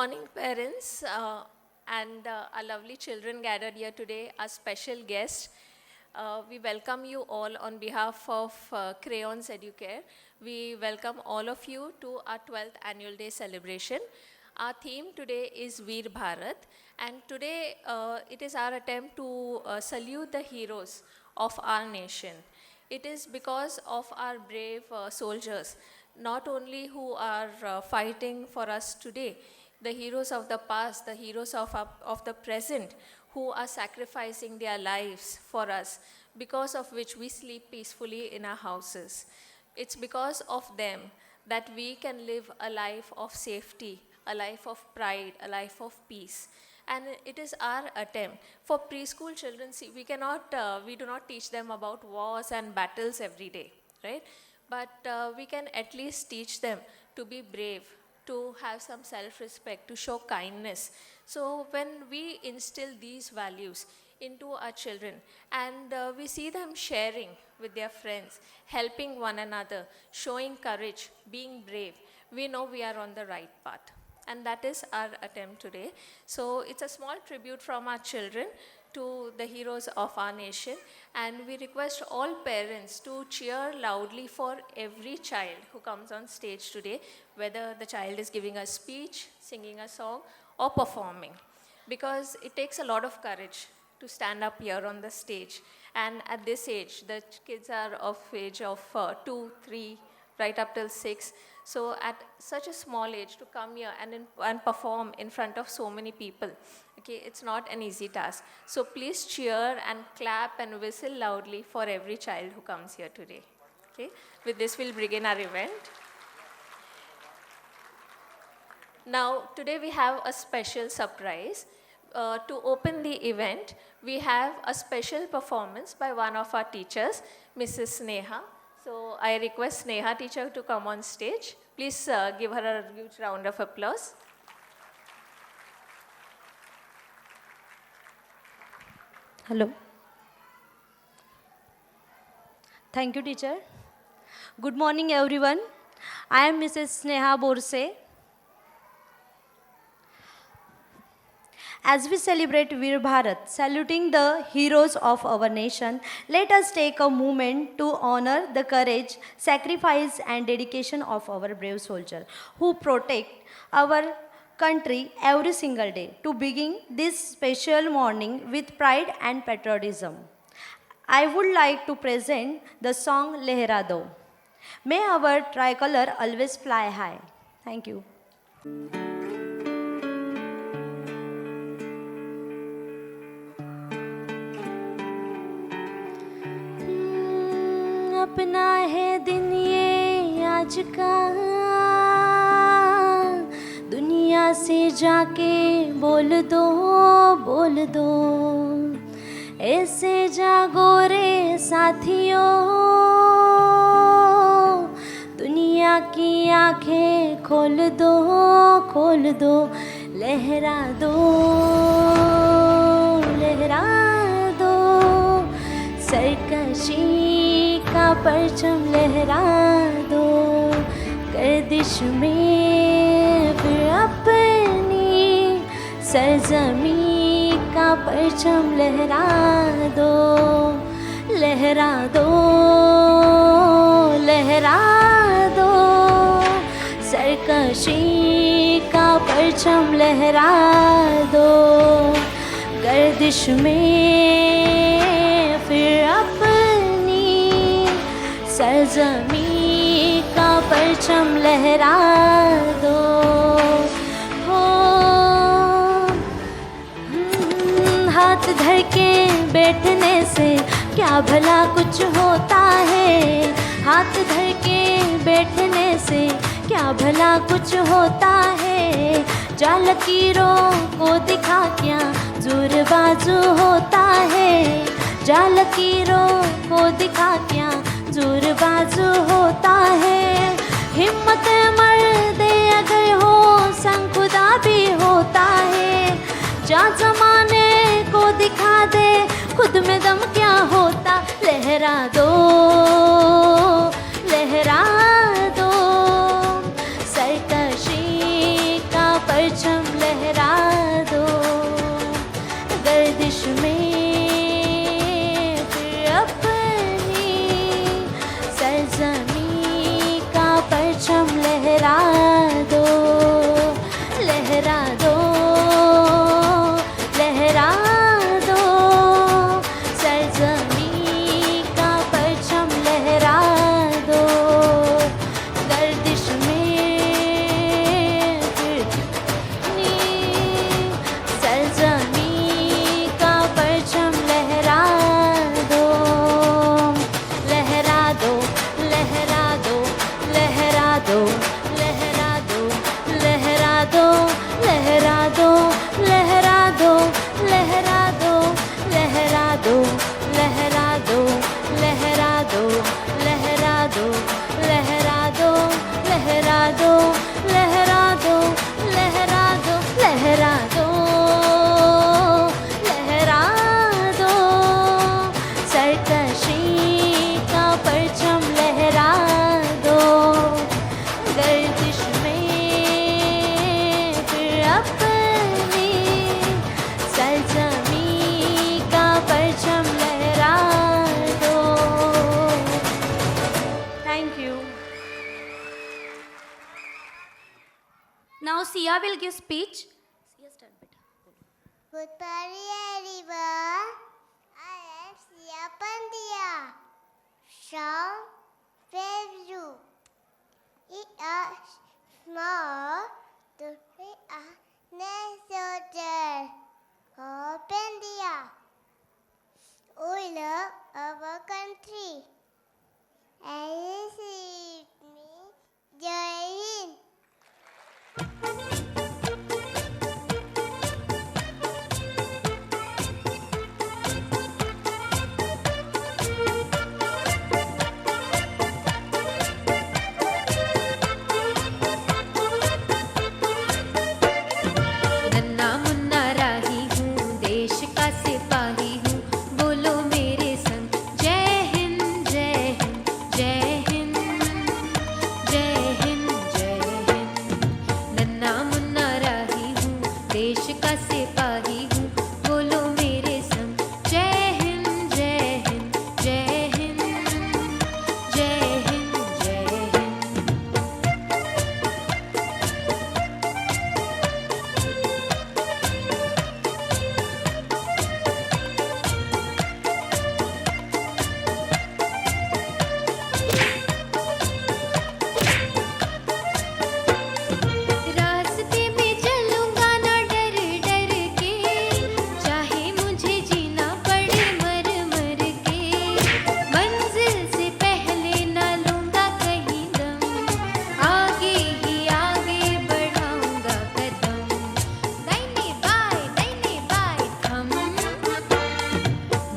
morning, parents, and our lovely children gathered here today, our special guests. We welcome you all on behalf of Crayons Educare. We welcome all of you to our 12th annual day celebration. Our theme today is Veer Bharat, and today it is our attempt to salute the heroes of our nation. It is because of our brave soldiers, not only who are fighting for us today, the heroes of the past, the heroes of the present, who are sacrificing their lives for us, because of which we sleep peacefully in our houses. It's because of them that we can live a life of safety, a life of pride, a life of peace. And it is our attempt. For preschool children, see, we do not teach them about wars and battles every day, right? But we can at least teach them to be brave, to have some self-respect, to show kindness. So when we instill these values into our children and we see them sharing with their friends, helping one another, showing courage, being brave, we know we are on the right path. And that is our attempt today. So it's a small tribute from our children to the heroes of our nation, and we request all parents to cheer loudly for every child who comes on stage today, whether the child is giving a speech, singing a song, or performing, because it takes a lot of courage to stand up here on the stage. And at this age, the kids are of age of 2, 3, right up till 6. So at such a small age to come here and perform in front of so many people, okay, it's not an easy task. So please cheer and clap and whistle loudly for every child who comes here today. Okay, with this we'll begin our event. Now today we have a special surprise. To open the event, we have a special performance by one of our teachers, Mrs. Sneha. So I request Sneha teacher to come on stage. Please give her a huge round of applause. Hello. Thank you, teacher. Good morning, everyone. I am Mrs. Sneha Borse. As we celebrate Veer Bharat, saluting the heroes of our nation, let us take a moment to honor the courage, sacrifice and dedication of our brave soldiers who protect our country every single day. To begin this special morning with pride and patriotism, I would like to present the song Lehra Do. May our tricolor always fly high. Thank you. अपना है दिन ये आज का, दुनिया से जाके बोल दो, ऐसे जागो रे साथियों, दुनिया की आंखें खोल दो, लहरा दो, सरकशी का परचम लहरा दो, गर्दिश में फिर अपनी सरजमी का परचम लहरा दो, सरकशी का परचम लहरा दो, गर्दिश में फिर अपनी सरजमी का परचम लहरा दो। हो हाथ धर के बैठने से क्या भला कुछ होता है, हाथ धर के बैठने से क्या भला कुछ होता है, जा लकीरों को दिखा क्या जोर बाजू होता है, जा लकीरों को दिखा क्या जोर बाजू होता है, हिम्मत मर्दे अगर हो संग खुदा भी होता है, जा जमाने को दिखा दे खुद में दम क्या होता, लहरा दो, सरकशी का परचम Now Sia will give speech. Sia start beta. Good morning, everyone. I am Sia Pandya from Fairview. We are small to be a soldier of India. We love our country. And this is me, Jai Hind. नन्ना मुन्ना राही हूँ, देश का सिपाही हूँ, बोलो मेरे संग जय हिंद जय हिंद जय हिंद जय हिंद जय हिंद। नन्ना मुन्ना राही हूँ, देश का सिपाही हूँ, बोलो मेरे संग जय हिंद जय हिंद जय हिंद जय हिंद जय हिंद। रास्ते में चलूंगा ना डर डर के, चाहे मुझे जीना पड़े मर मर के। मंजिल से पहले ना लूंगा कहीं दम, आगे ही आगे बढ़ाऊंगा कदम। दाहिने बाएं थम।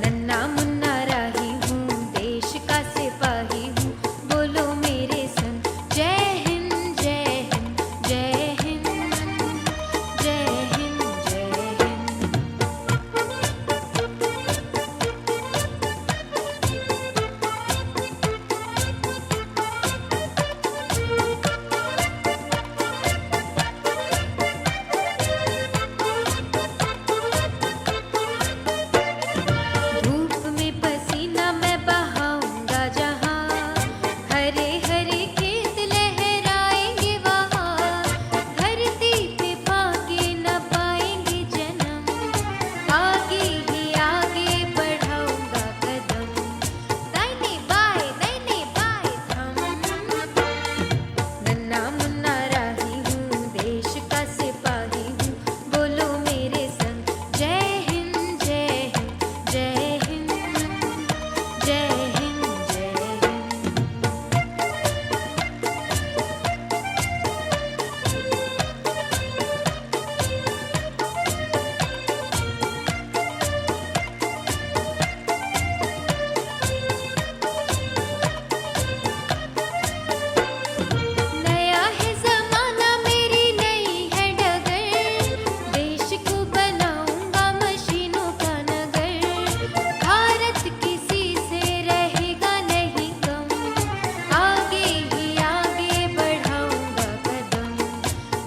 नन्ना मुन्ना राही हूँ, देश का सिपाही हूँ, बोलो मेरे संग जय हिंद जय हिंद जय हिंद जय हिंद जय हिंद। धूप में पसीना मैं बहाऊंगा जहाँ, हरे हरे खेत लहराएंगे वहाँ। धरती पे पाके न पाएंगे जन्म, आगे ही आगे बढ़ाऊंगा कदम। दाहिने बाएं थम। नन्ना मुन्ना राही हूँ, देश का सिपाही हूँ, बोलो मेरे संग जय हिंद जय हिंद जय हिंद जय हिंद जय हिंद। नया है ज़माना मेरी नई है डगर, देश को बनाऊंगा मशीनों का नगर। भारत किसी से रहेगा नहीं कम, आगे ही आगे बढ़ाऊंगा कदम।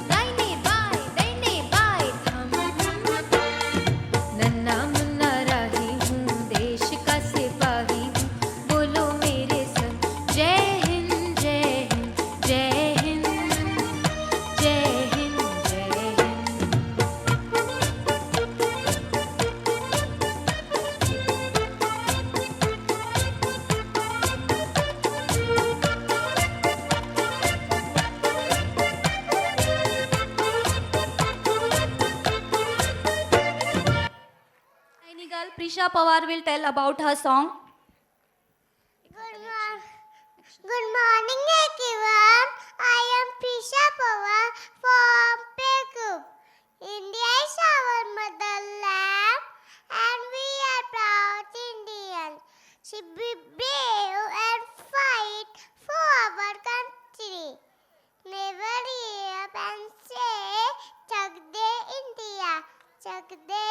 दाहिने बाएं थम। नन्ना मुन्ना राही हूँ, देश का सिपाही हूँ, बोलो मेरे संग जय हिंद जय हिंद जय हिंद जय हिंद जय Hind. Tiny girl Prisha Pawar will tell about her song. Good morning, everyone. I am Prisha Pawar from Pegu. India is our motherland, and we are proud Indians. So be brave and fight for our country. Never give up and say, Chak de India, Chak de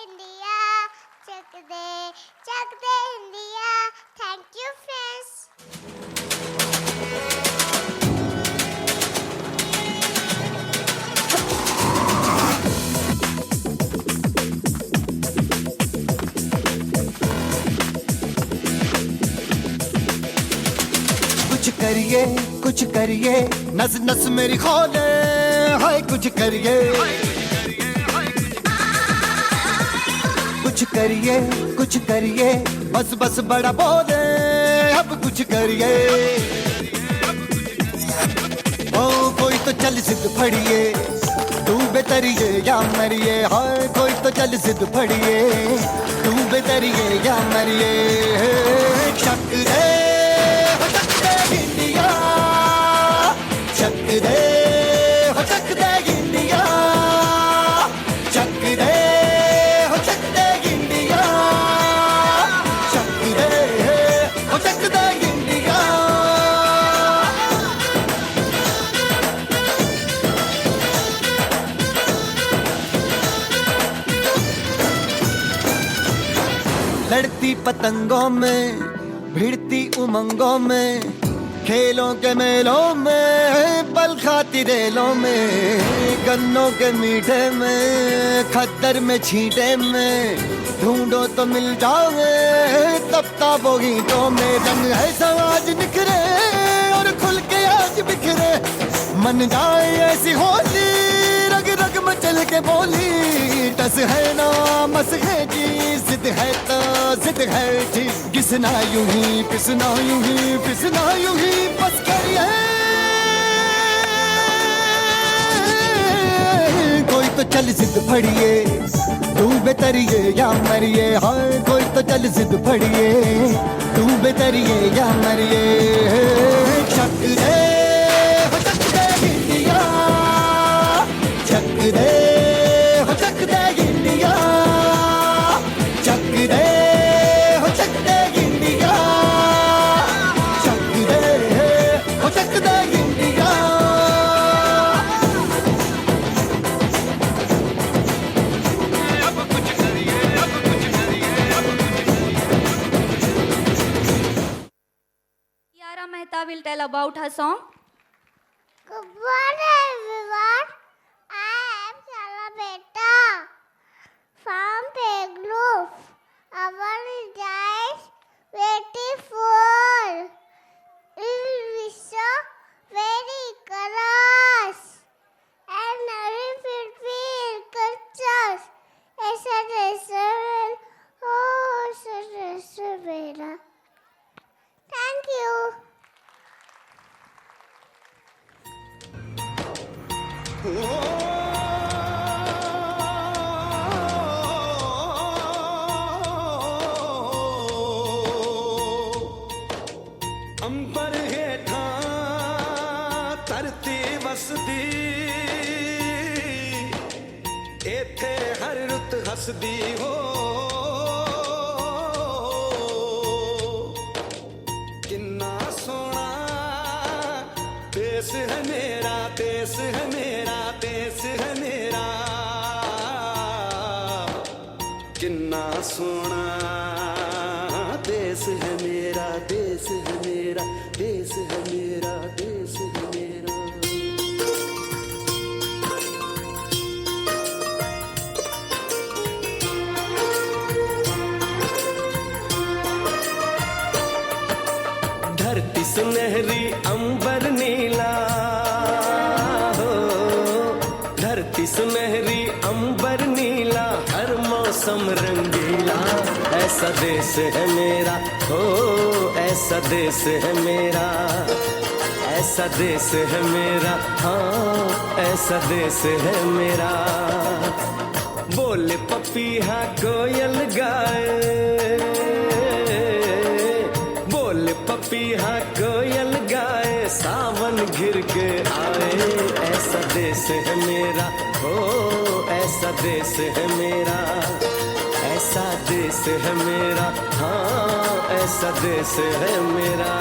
India, Chak de India. Thank you, friends. कुछ करिए नस नस मेरी खोले कुछ करिए, कुछ करिए, कुछ करिए, बस बस बड़ा बोले, अब कुछ करिए। ओ कोई तो चल जिद फड़िए, तू बेतरिए या मरिए, हाय कोई तो चल जिद फड़िए, तू बेतरिए या मरिए। शक दे हो शक दे इंडिया, शक दे हो शक दे इंडिया, शक दे हो शक दे इंडिया, शक दे हो शक दे इंडिया। लड़ती पतंगों में, भिड़ती उमंगों में, खेलों के मेलों में, पल खाती रेलों में, गन्नों के मीठे में, खद्दर में छींटे में, ढूंढो तो मिल जाओगे तब ताबो गीतों में। रंग है समाज निखरे और खुल के आज बिखरे, मन जाए ऐसी होली, रग रग मचल के बोली। टस है ना मस है जी, जिद है तो जिद है जी, घिसना यूं ही पिसना यूं ही पिसना यूं ही बस करिए। कोई तो चल जिद फड़िए, तू बेतरिए या मरिए, हाय कोई तो चल जिद फड़िए, तू बेतरिए या मरिए। शक दे हो शक दे इंडिया, शक दे हो शक दे इंडिया, शक दे हो शक दे इंडिया, शक दे हो शक दे India. Kiara Mehta will tell about her song. Good morning, everyone. I am Shala Beta from Pegloof. Our is beautiful. It is so very colors and every feel cultures. It's a restaurant. Oh, it's a restaurant. Thank you. अंबर हेठा धरती वसदी, एथे हर रुत हसदी हो। किन्ना सोना देश है मेरा, देश है मेरा, देश है मेरा। किन्ना सोना देश है मेरा, देश है मेरा, देश है मेरा, देश है मेरा। धरती सुनहरी अंबर नीला हो, धरती सुनहरी अंबर नीला, हर मौसम रंगीला। ऐसा देश है मेरा हो, ऐसा देश है मेरा, ऐसा देश है मेरा, हाँ ऐसा देश है मेरा। बोले पपीहा कोयल गाए, बोले पपीहा कोयल गाए, सावन घिर के आए। ऐसा देश है मेरा हो, ऐसा देश है मेरा, ऐसा देश है मेरा, हाँ ऐसा देश है मेरा।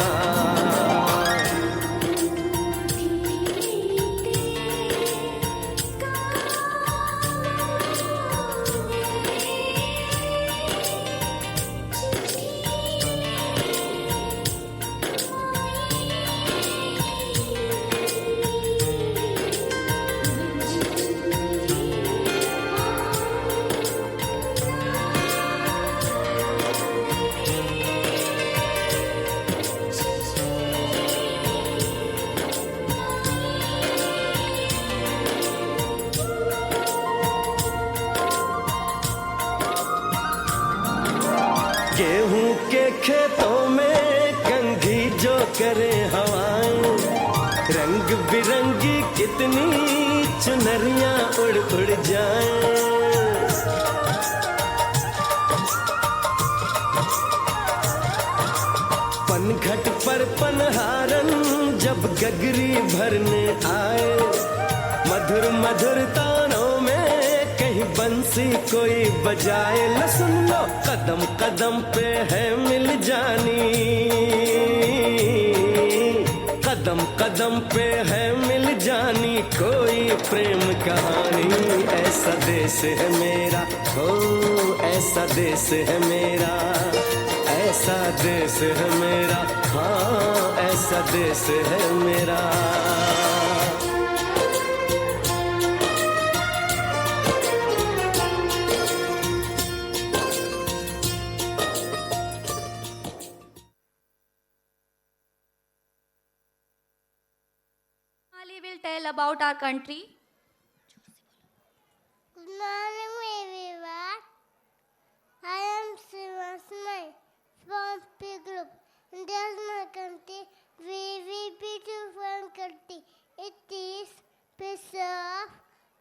खेतों में कंघी जो करे हवाएं, रंग बिरंगी कितनी चुनरियां उड़ उड़ जाएं। पनघट पर पनहारन जब गगरी भरने आए, मधुर मधुर तानों में कहीं बंसी कोई बजाए। ल सुन लो कदम कदम पे है मिल जानी, कदम कदम पे है मिल जानी कोई प्रेम कहानी। ऐसा देश है मेरा, हो ऐसा देश है मेरा, ऐसा देश है मेरा, हाँ ऐसा देश है मेरा। Ali will tell about our country. Good morning, everyone. I am Srivasmai from P Group. India's my country, very beautiful country. It is peace of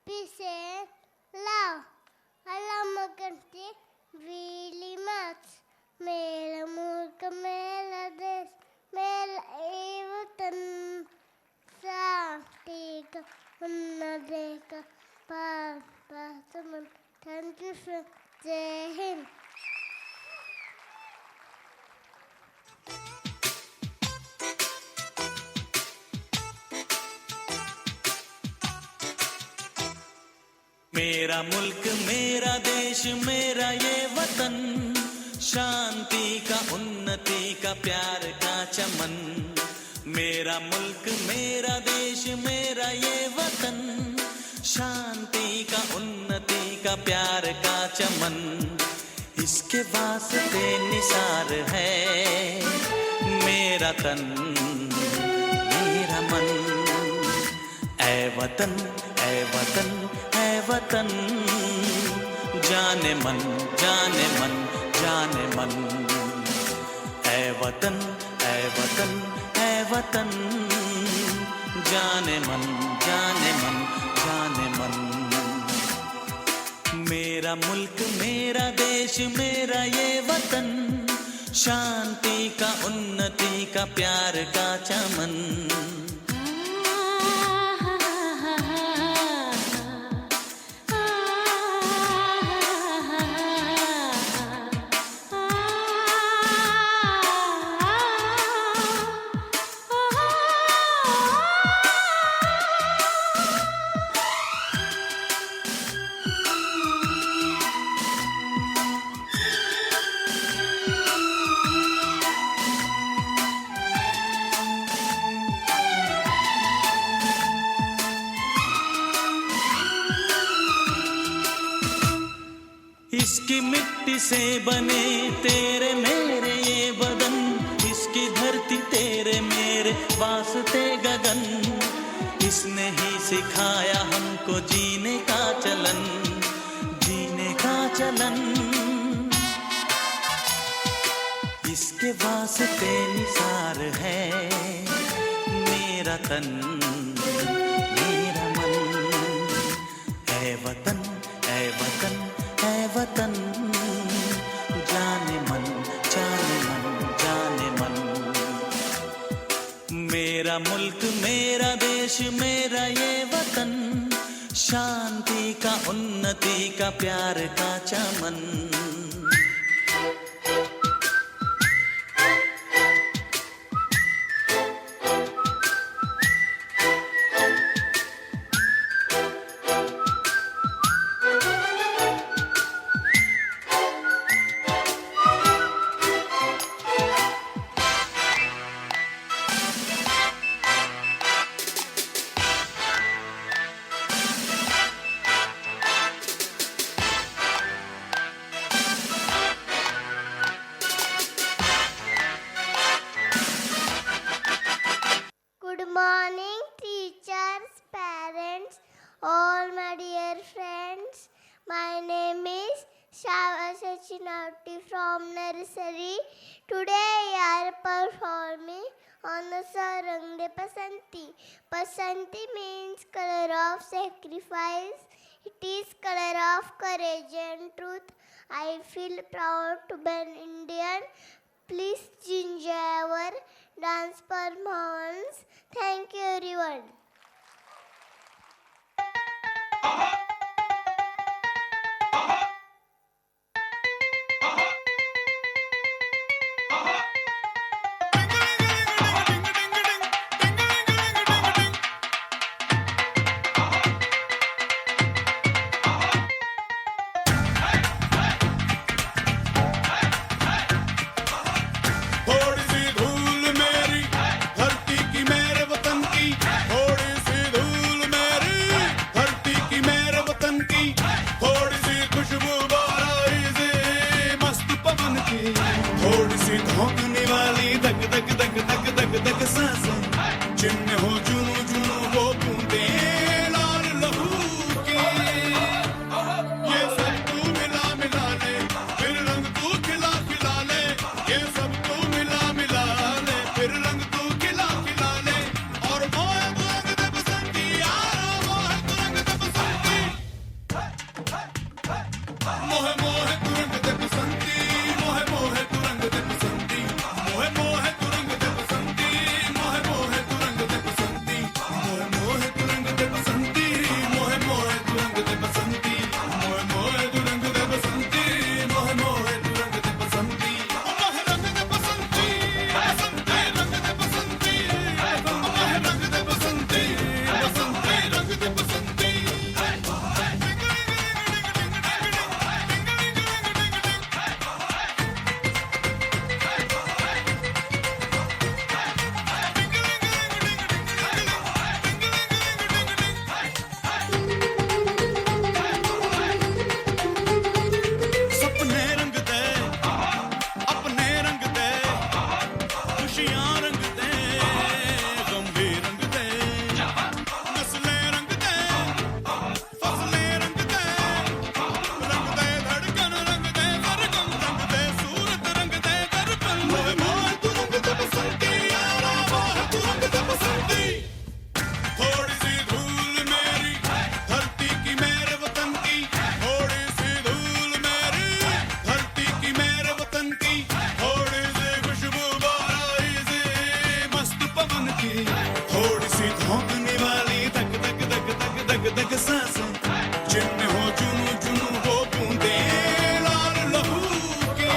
peace and love. I love my country really much. मेरा मुल्क मेरा देश मेरा वतन, शांति का उन्नति का पासमन। Thank you sir, जय हिंद। मेरा मुल्क मेरा देश मेरा ये वतन, शांति का उन्नति का प्यार का चमन। मेरा मुल्क मेरा देश मेरा ये वतन, शांति का उन्नति का प्यार का चमन। इसके वास्ते निसार है मेरा तन मेरा मन। ऐ वतन ऐ वतन ऐ वतन, जाने मन जाने मन जाने मन। ऐ वतन ऐ वतन ऐ वतन, जाने मन जाने मन जाने मन। मेरा मुल्क मेरा देश मेरा ये वतन, शांति का उन्नति का प्यार का चमन। इसकी मिट्टी से बने तेरे मेरे ये बदन, इसकी धरती तेरे मेरे वास्ते गगन। इसने ही सिखाया हमको जीने का चलन, जीने का चलन। इसके वास्ते निसार है मेरा तन मेरा मन। ऐ वतन ऐ वतन ऐ वतन, जाने मन जाने मन जाने मन। मेरा मुल्क मेरा देश मेरा ये वतन, शांति का उन्नति का प्यार का चमन। Good morning, teachers, parents, all my dear friends. My name is Shava Sachinauti from nursery. Today we are performing on the Sarang de Pasanti. Pasanti means color of sacrifice. It is color of courage and truth. I feel proud to be an Indian. Please enjoy our dance performance. Thank you everyone. थोड़ी सी धूल मेरी धरती की मेरे वतन की, थोड़ी सी धूल मेरी धरती की मेरे वतन की, थोड़ी सी खुशबू बाराई से मस्त पवन की, थोड़ी सी धोखने वाली धक धक धक धक धक धक सांसें, जिनमें हो जुनू जुनू वो बूंदें लाल लहू की, ये सब तू मिला मिला ले, फिर रंग तू खिला खिला ले, ये सब तू मिला मिला ले, फिर रंग तू खिला खिला ले, और मोहे तू रंग दे बसंती यारा, मोहे तू रंग दे बसंती, मोहे मोहे तू रंग दे बसंती, मोहे मोहे तू रंग दे बसंती, मोहे मोहे तू रंग दे बसंती, मोहे मोहे तू रंग दे बसंती, मोहे मोहे तू रंग दे बसंती, मोहे मोहे तू रंग दे बसंती, मोहे मोहे तू रंग दे बसंती, मोहे मोहे तू रंग दे बसंती, मोहे रंग दे बसंती, बसंती रंग दे बसंती, मोहे रंग दे बसंती, बसंती रंग दे बसंती। सपने रंग दे अपने रंग दे, खुशियां रंग दे गम भी रंग दे, नस्लें रंग दे फसलें रंग दे धड़कन रंग दे सरगम रंग दे सूरत रंग दे दर्पण, मोहे मोहे तू रंग दे बसंती यारा, मोहे तू रंग दे बसंती, थोड़ी सी धूल मेरी धरती की मेरे वतन की, थोड़ी सी धूल मेरी धरती की मेरे वतन की, थोड़ी सी खुशबू बाराई से मस्त पवन की, थोड़ी सी धोखने वाली धक धक धक धक धक धक सांसें, जिनमें हो जुनू जुनू वो बूंदें लाल लहू की,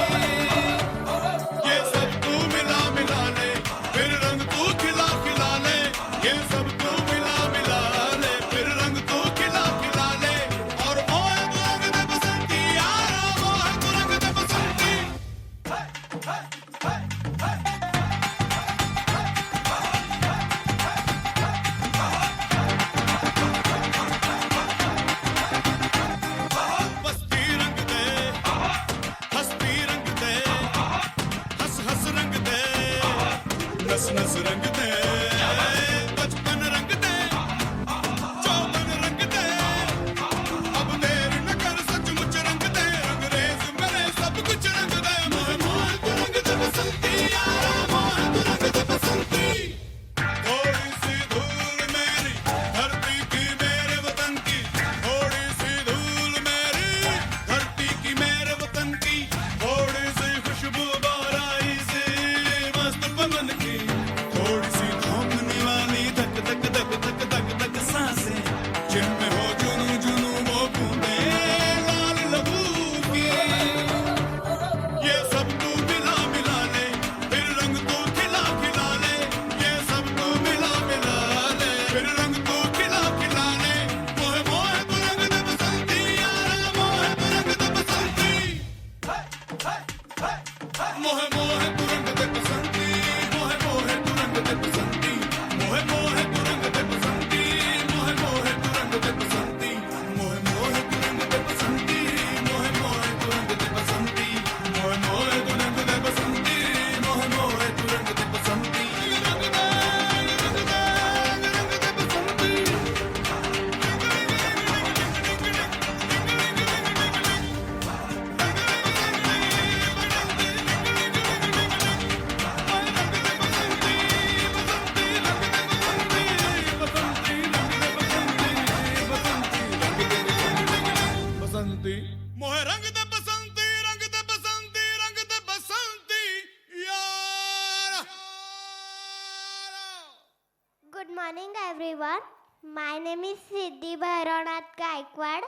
ये सब तू मिला मिला ले, फिर रंग तू खिला खिला ले, ये सब तू मिला मिला ले, फिर रंग तू खिला खिला ले, और मोहे तू रंग दे बसंती यारा, मोहे तू रंग दे बसंती। everyone. My name is Siddhi Bhairanath Gaikwad.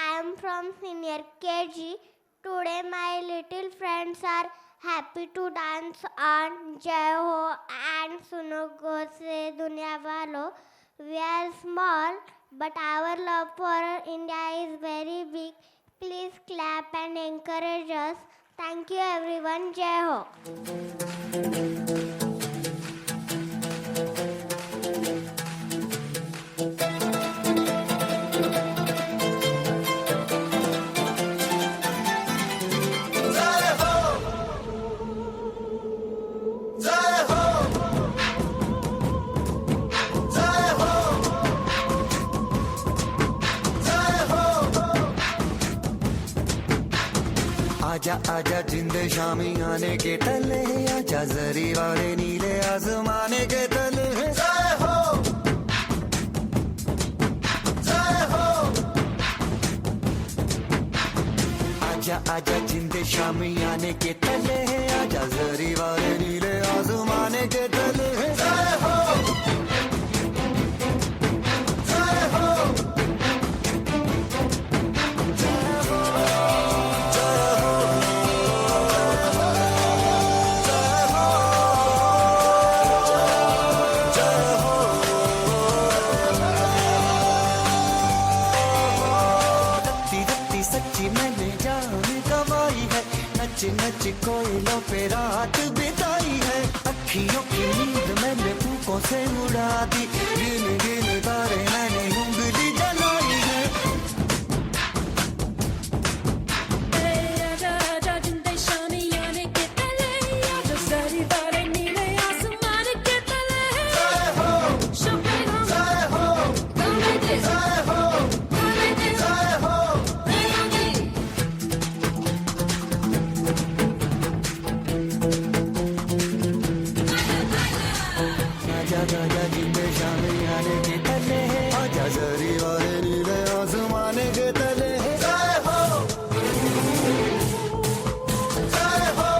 I am from senior KG. Today my little friends are happy to dance on Jai Ho and Suno Gaur Se Duniya Walo. We are small, but our love for India is very big. Please clap and encourage us. Thank you everyone. Jai Ho. आजा आजा जिंदे शामी आने के तले, आजा जरी वाले नीले आसमाने के तले। जय हो जय हो। आजा आजा जिंदे शामी आने के तले, आजा जरी वाले नीले आसमाने के तले। जय हो जय हो। सच्ची मैंने जान गवाई है, नच नच कोयलों पे रात बिताई है। अखियों की नींद मैंने फूकों से उड़ा दी, गिन गिन तारे मैंने उंगली जलाई है। आजा आजा जिंदे शामी आने के तले, आजा सारी तारे नीले आसमान के तले। जय हो शुक्र जय हो जय हो जय हो। आजा आजा जिंदे शामी आने के तले, आजा जरी वाले नीले आसमाने के तले। जय हो जय हो।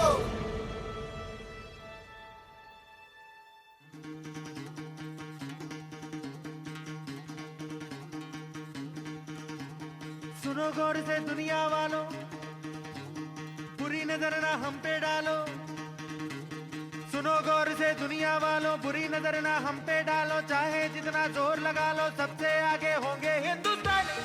सुनो गौर से दुनिया वालों, बुरी नजर ना हम पे डालो। सुनो गौर से दुनिया वालों, बुरी नजर ना हम पे डालो। चाहे जितना जोर लगा लो, सबसे आगे होंगे हिंदुस्तानी।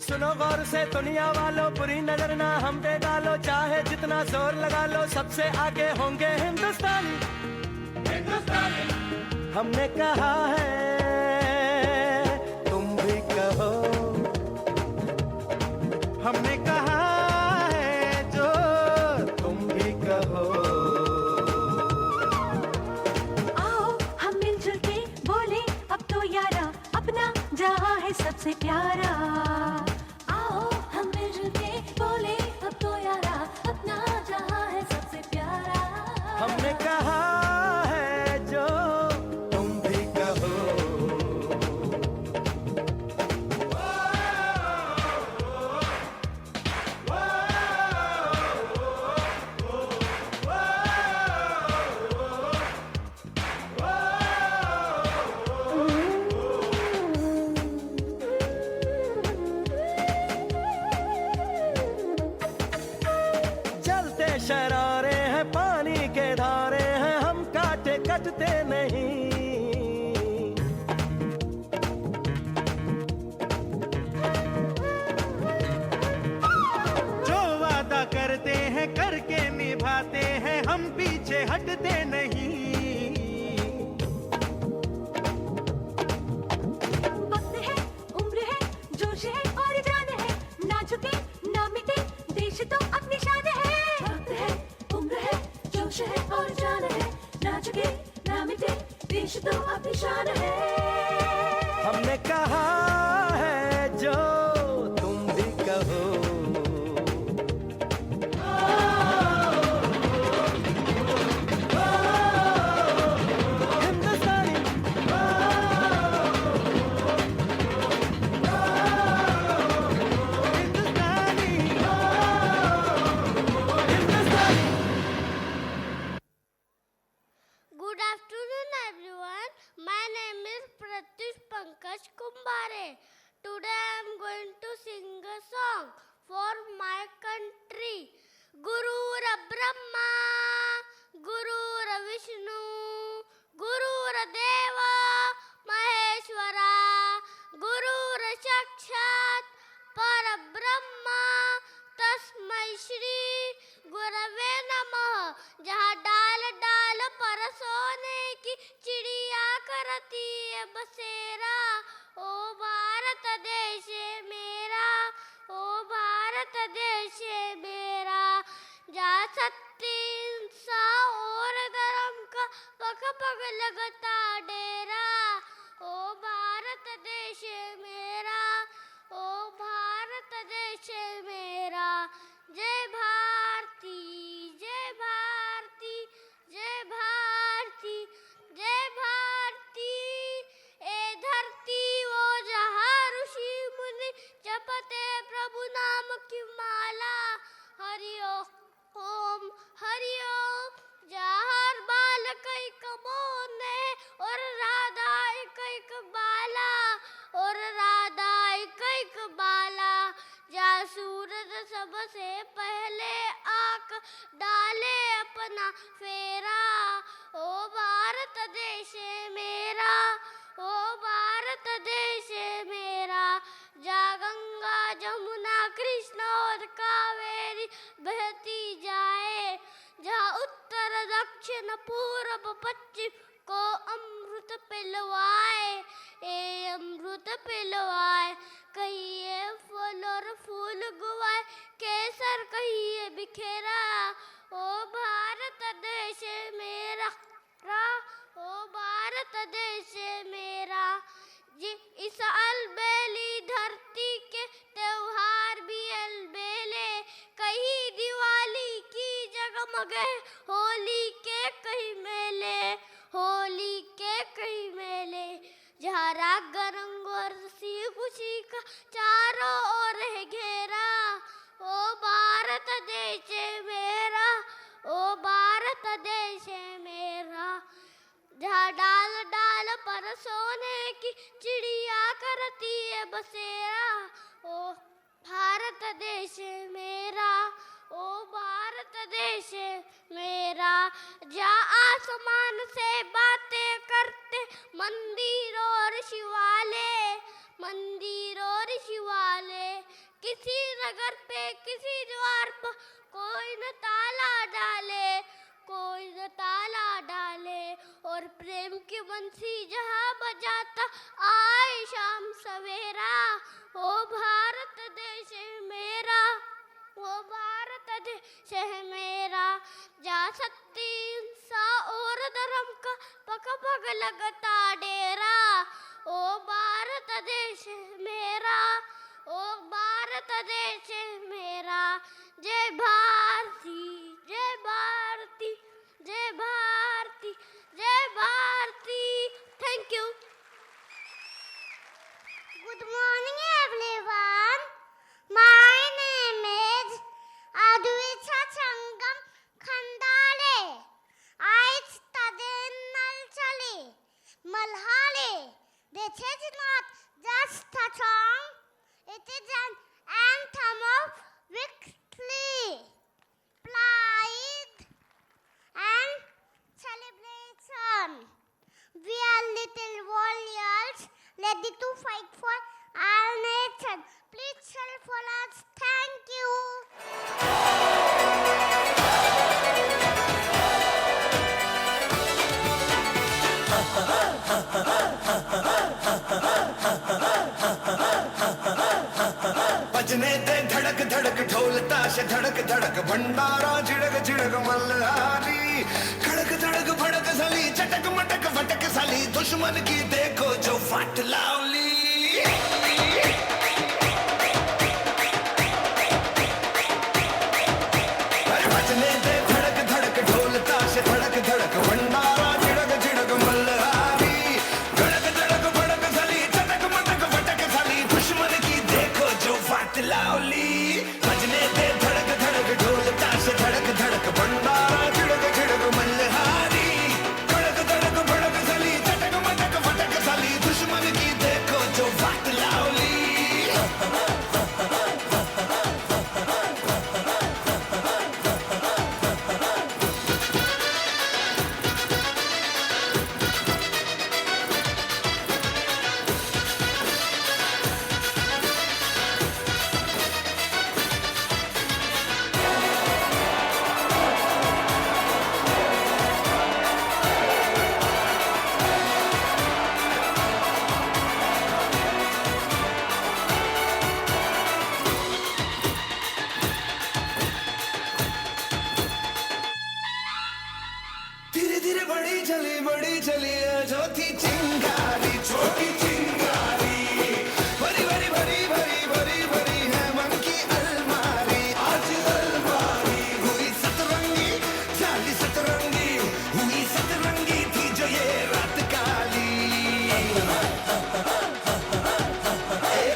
सुनो गौर से दुनिया वालों, बुरी नजर ना हम पे डालो। चाहे जितना जोर लगा लो, सबसे आगे होंगे हिंदुस्तानी। हमने कहा है तुम भी कहो, हमने कहा है जो तुम भी कहो। आओ हम मिलजुल के बोले अब तो यारा, अपना जहां है सबसे प्यारा। आओ हम मिलजुल के बोले अब तो यारा, अपना जहां है सबसे प्यारा। हमने कहा है जो तुम भी कहो। जलते शरारे हैं, पानी के धारे हैं, हम काटे कटते नहीं। जो वादा करते हैं करके निभाते हैं, हम पीछे हटते नहीं। वक्त है, उम्र है, जोश है और जान है, ना झुके ना मिटे, देश तो अपनी शान है। वक्त है, उम्र है, जोश है और जान है, ना झुके ना मिटे, देश तो अपनी शान है। हमने कहा है जो तुम भी कहो। हिंदुस्तानी Good afternoon everyone. Bambare. Today I am going to sing a song for my country. Guru Brahma, Guru Vishnu, Guru Deva Maheshwara, Guru Sakshat Parabrahma, तस्मै श्री गुरवे नमः। जहाँ डाल डाल पर सोने की चिड़िया करती है बसेरा, ओ भारत देश मेरा, ओ भारत देश मेरा। जहाँ सत्य हिंसा और धर्म का पग पग लगता डेरा, ओ भारत देश मेरा, ओ भारत देश मेरा। जय भारती, जय भारती, जय भारती, जय भारती। ए धरती वो जहाँ ऋषि मुनि जपते प्रभु नाम की माला। हरि ओम, हरि ओम। जहाँ बालक एक मोने और राधा एक बाला, और राधा एक बाला। जहाँ सूरज सबसे पहले आँख डाले अपना फेरा, ओ भारत देश मेरा, ओ भारत देश मेरा। जहाँ गंगा जमुना कृष्ण और कावेरी बहती जाए, जहाँ उत्तर दक्षिण पूर्व पश्चिम को अमृत पिलवाए, ए अमृत पिलवाए। कहिए फल और फूल गुवाए, केसर कहिए बिखेरा, ओ भारत देश मेरा, ओ भारत देश मेरा। इस अलबेली धरती के त्योहार भी अलबेले, कहीं दिवाली की जगमगे, होली के कहीं मेले, होली के कहीं मेले। जहाँ राग रंग और सी खुशी का चारों ओर है घेरा, ओ भारत देश मेरा, ओ भारत देश मेरा। जहाँ डाल डाल पर सोने की चिड़िया करती है बसेरा, ओ भारत देश मेरा, ओ भारत देश मेरा। जहाँ आसमान से बातें करते मंदिर और शिवालय, मंदिर और शिवालय। किसी नगर पे किसी द्वार पर कोई न ताला डाले, कोई न ताला डाले। और प्रेम की बंसी जहाँ बजाता आए शाम सवेरा, ओ भारत देश मेरा, ओ भारत देश है मेरा। जहाँ सत्य हिंसा और धर्म का पग पग लगता डेरा, ओ भारत देश मेरा, ओ भारत देश मेरा। जय भारती, जय भारती, जय भारती, जय Bharati. Thank you. Good morning everyone. My name is Advita Changam Khandale. I study in Nalchali, Malhali. This is not just a song, it is an anthem of victory, pride and celebration. We are little warriors ready to fight for our nation. Please shall for us. Thank you. बजने दे धड़क धड़क ढोल ताश धड़क धड़क भंडारा झिड़क झिड़क मल्हारी। खड़क धड़क भड़क साली चटक मटक भटक साली, दुश्मन की देखो जो फाट लावली। बजने दे धड़क धड़क ढोल ताश धड़क धड़क भंडारा झिड़क झिड़क मल्हारी। खड़क धड़क भड़क साली चटक मटक भटक साली, दुश्मन की देखो जो फाट लावली। बजने दे धड़क धड़क ढोल ताश धड़क धड़क भंडारा झिड़क झिड़क मल्हारी। खड़क धड़क भड़क साली चटक मटक भटक साली, दुश्मन की देखो जो फाट वाट लावली. धीरे धीरे बड़ी चली जो थी चिंगारी छोटी चिंगारी भरी भरी भरी भरी भरी भरी है मन की अलमारी. आज अलमारी हुई सतरंगी चाली सतरंगी हुई सतरंगी थी जो ये रात काली.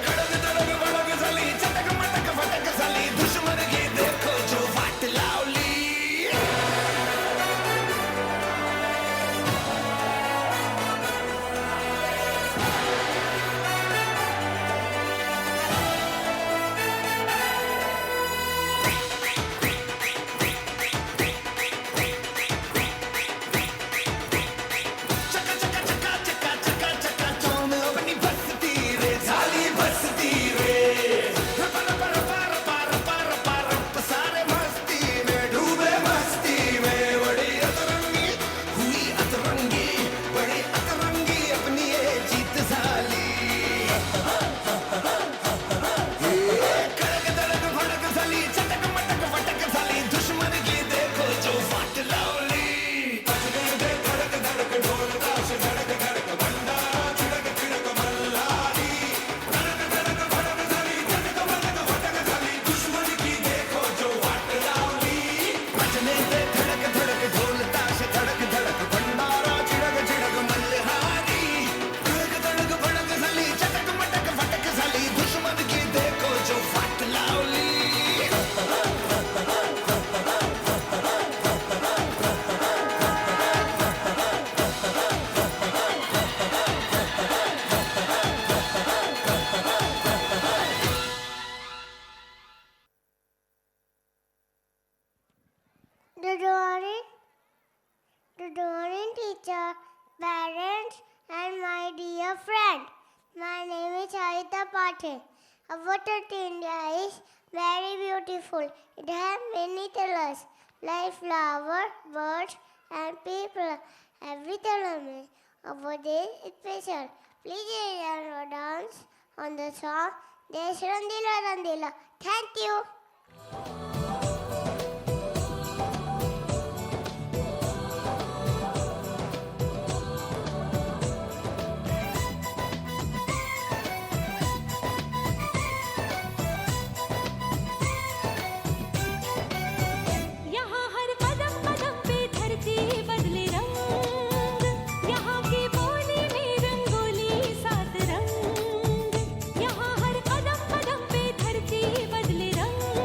खड़क धड़क भड़क झाली चटक मटक फटक झाली दुश्मन की देखो जो वाट लावली. Good morning, teacher, parents, and my dear friend. My name is Harita Pathak. Our India is very beautiful. It has many colors, like flower, birds, and people. Every color our day is special. Please enjoy our dance on the song Desh Randila Randila. Thank you. बदले रंग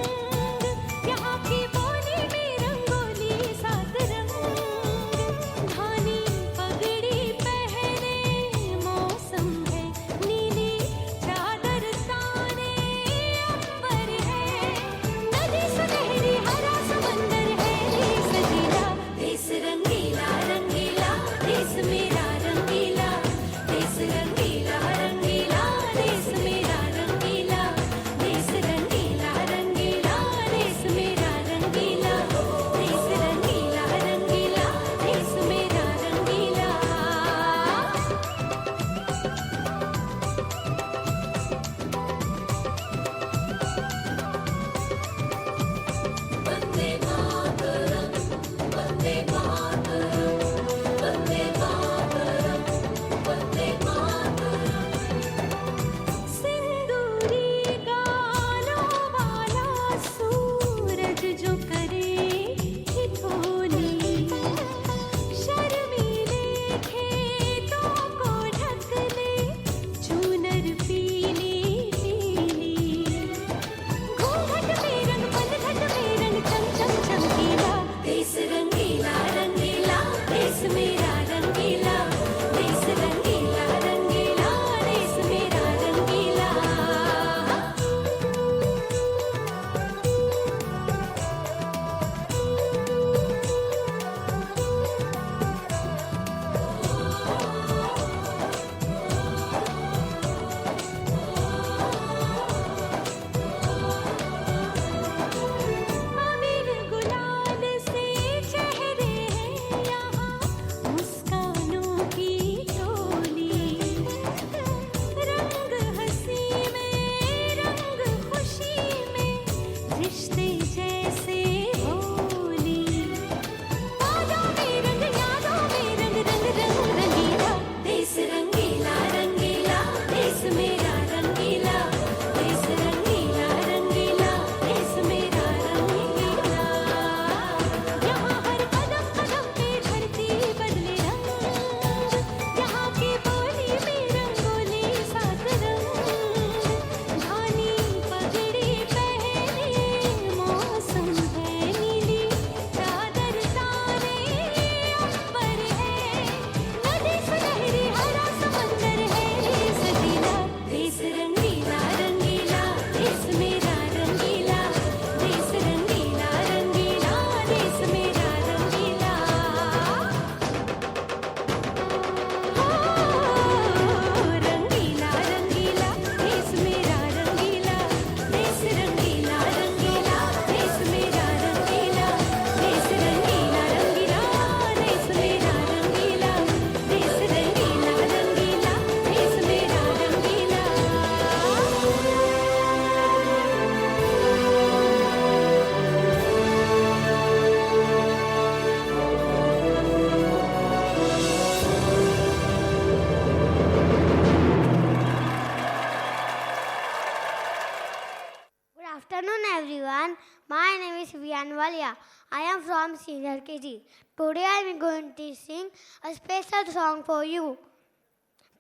afternoon, everyone. My name is Vian Walia. I am from senior KG. Today I am going to sing a special song for you.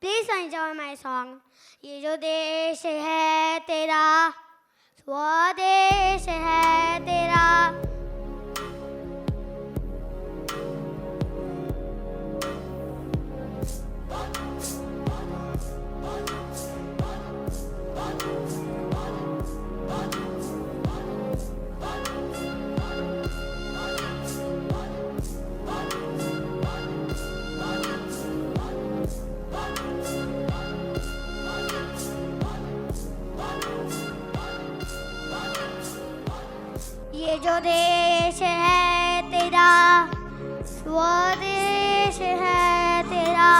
Please enjoy my song. ये जो देश है तेरा, स्वदेश है तेरा. ये जो देश है तेरा, स्वदेश है तेरा,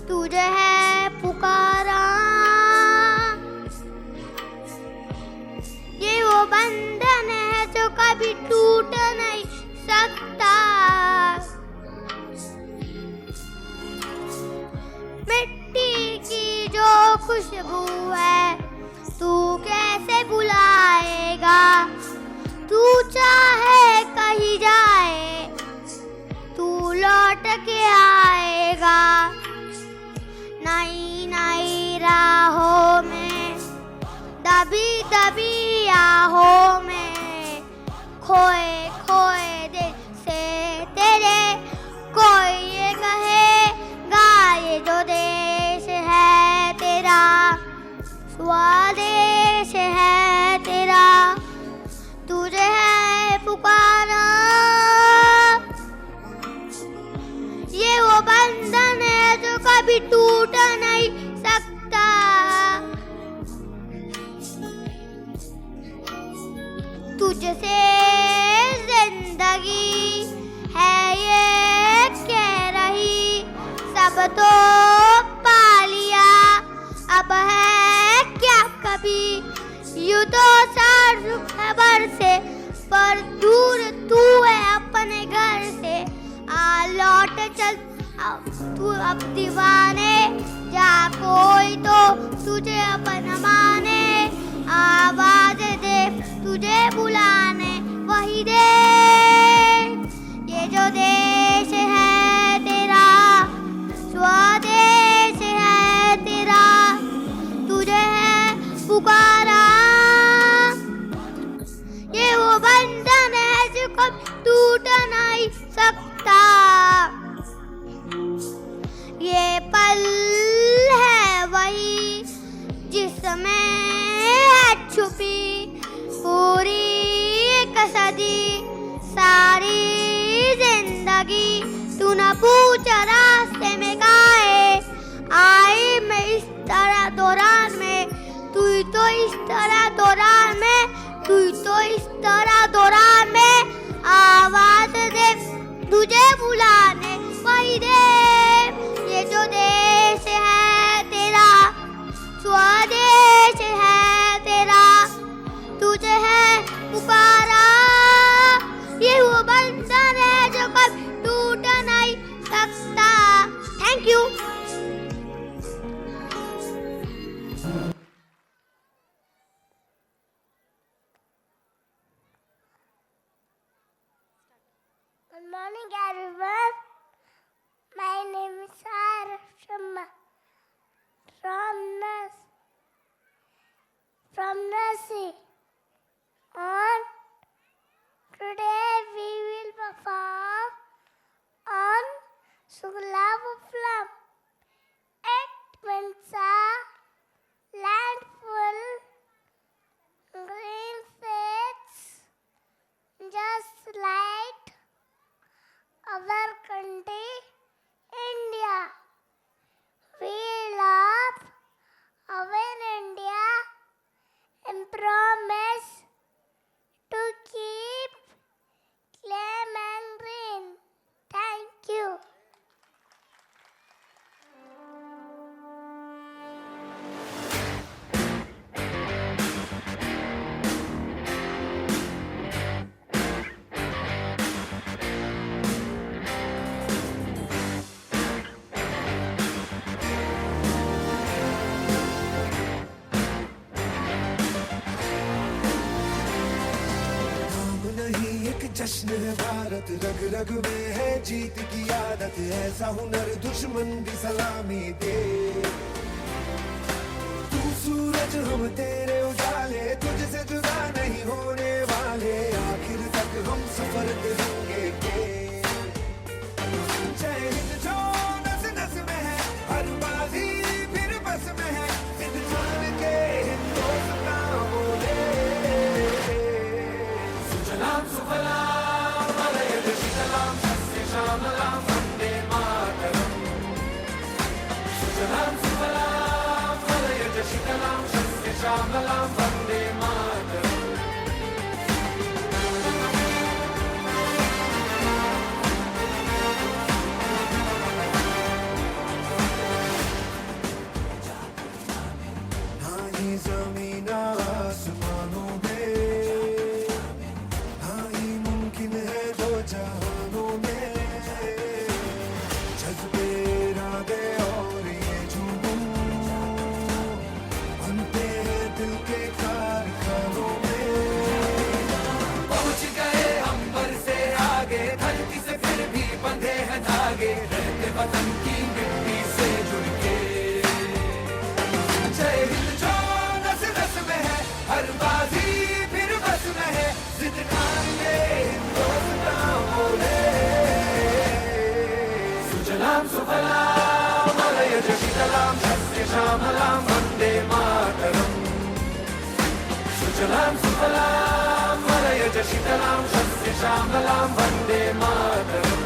तुझे है पुकारा. ये वो बंधन है जो कभी टूट नहीं सकता. मिट्टी की जो खुशबू है तू कैसे भुलाएगा. तू चाहे कहीं जाए तू लौट के आएगा. नई नई राहों में, दबी दबी आहों में, खोए खोए दिल से तेरे कोई ये कहेगा. ये जो देश है तेरा, स्वदेश है तेरा, तुझे है पुकारा. ये वो बंधन है जो कभी टूट नहीं सकता. तुझसे जिंदगी है ये कह रही, सब तो पा लिया अब है क्या कभी. यूं तो सार खबर से पर दूर तू है अपने घर से. आ लौट चल तू अब दीवाने, जा कोई तो तुझे अपन माने. आवाज दे तुझे बुलाने वही दे. ये जो देश है तेरा, स्वदेश है तेरा, तुझे है पुकारा. ये वो बंधन है जो कभी टूट नहीं सकता. ये पल है वही जिसमें है छुपी पूरी एक सदी. सारी जिंदगी तू न पूछ रास्ते में गाए. आई मैं इस तरह दौरान में, तू तो इस तरह दौरान में, तू तो इस तरह दौरान में. आवाज दे तुझे बुलाने वही दे. ये जो देश है तेरा, स्वदेश है तेरा, तुझे है पुकारा. ये वो बंधन है जो कभी टूट नहीं सकता. Thank you. Good morning, everyone. My name is Sarah Sharma from Nasi. And today we will perform on Suglav Flam. It means a land full green fields, just like our country, India. We love our जश्न है भारत, रग रग में है जीत की आदत, ऐसा हुनर दुश्मन भी सलामी दे। तू सूरज हम तेरे उजाले, तुझसे जुदा नहीं होने वाले, आखिर तक हम सफर करेंगे के। जय हिंद जो नस नस में है, हर बाजी फिर बस में है, हिंदुस्तान के हिंदुस्तान बोले। सुजलाम सुफलाम मलयज शीतलाम शस्य श्यामलाम वंदे मातरम। सुजलाम सुफलाम मलयज शीतलाम शस्य श्यामलाम वंदे मातरम। ज़मीन आसमानों में, हाँ ये मुमकिन है दो जहानों में, जज्बे इरादे और ये जुनून बनते हैं दिल के कारखानों में। पहुंच गए अंबर से आगे, धरती से फिर भी बंधे हैं धागे, रहते वतन की मिट्टी से जुड़ के। जय हिंद जो नस नस में है, हर बाजी फिर बस में है, जिद खाने हिंदुस्तान बोले। सुजलाम सुफलाम मलयज शीतलाम शस्य श्यामलाम वंदे मातरम। सुजलाम सुफलाम मलयज शीतलाम शस्य श्यामलाम Vande Mataram.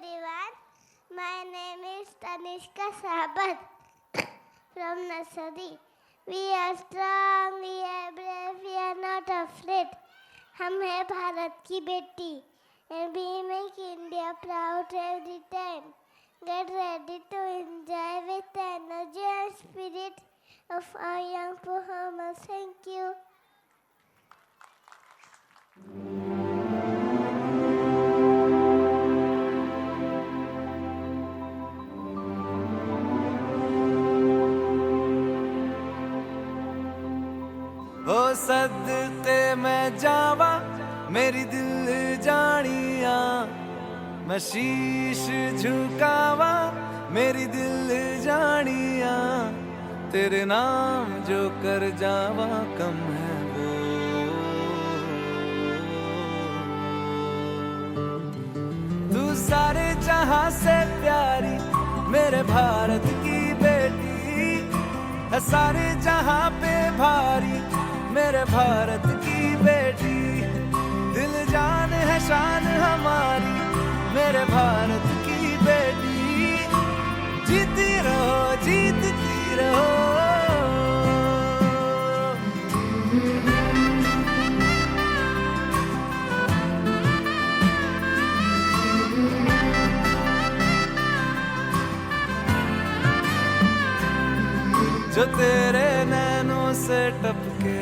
Everyone, my name is Tanishka Sabat from nursery. We are strong, we are brave, we are not afraid. हम है भारत की बेटी and we make India proud every time. Get ready to enjoy with the energy and spirit of our young performers. Thank you. ओ सदके मैं जावा मेरी दिल जानिया, मैं शीश झुकावा मेरी दिल जानिया, तेरे नाम जो कर जावा कम है वो। तू सारे जहां से प्यारी मेरे भारत की बेटी है, सारे जहां पे भारी मेरे भारत की बेटी। दिल जान है शान हमारी मेरे भारत की बेटी। जीती रहो जीतती रहो। जो तेरे नैनों से टपके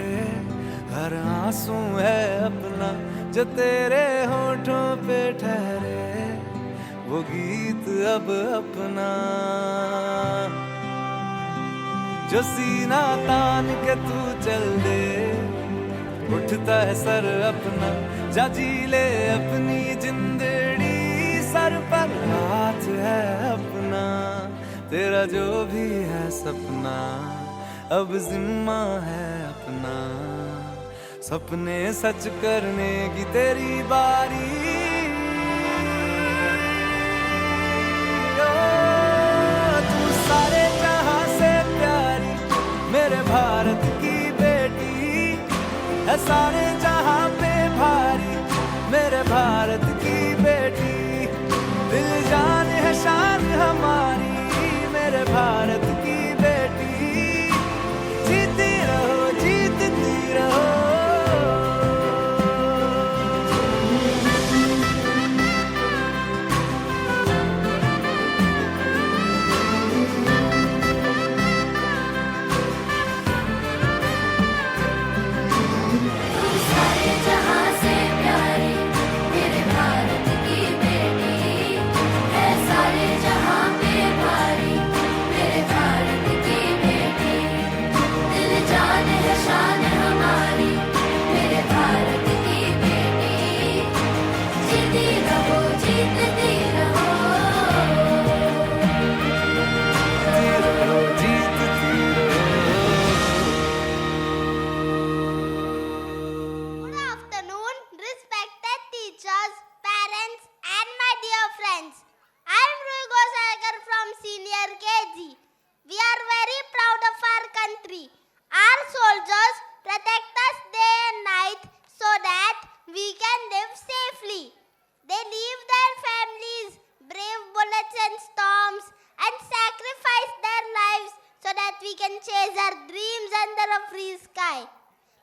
हर आंसू है अपना, जो तेरे होठों पे ठहरे वो गीत अब अपना। जो सीना तान के तू चल दे उठता है सर अपना, जा जी ले अपनी जिंदड़ी, सर पर हाथ है अपना। तेरा जो भी है सपना अब जिम्मा है अपना, सपने सच करने की तेरी बारी। तू सारे जहां से प्यारी मेरे भारत की बेटी है, सारे जहां पे भारी मेरे भारत की बेटी। दिल जान है शान हमारी मेरे भारत की बेटी। जीती रहो जीतती रहो।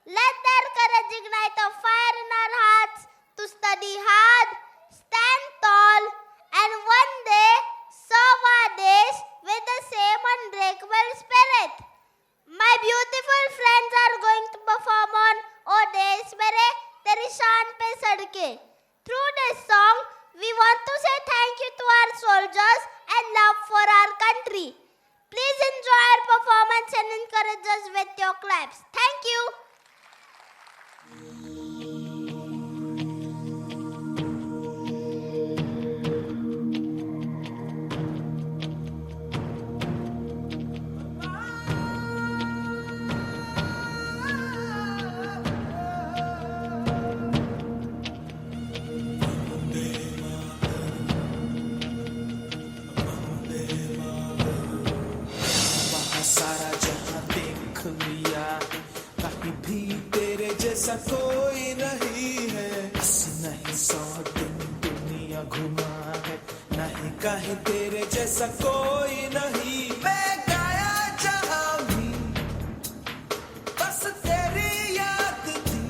Let their courage ignite a fire in our hearts to study hard, stand tall, and one day serve our desh with the same unbreakable spirit. My beautiful friends are going to perform on O Desh Mere Teri Shaan Pe Sadke. Through this song, we want to say thank you to our soldiers and love for our country. Please enjoy our performance and encourage us with your claps. Thank you. सारा जहां देख लिया, कहीं भी तेरे जैसा कोई नहीं है। बस नहीं 100 दिन दुनिया घुमा है, नहीं कहीं तेरे जैसा कोई नहीं। मैं गाया जहां भी बस तेरी याद थी,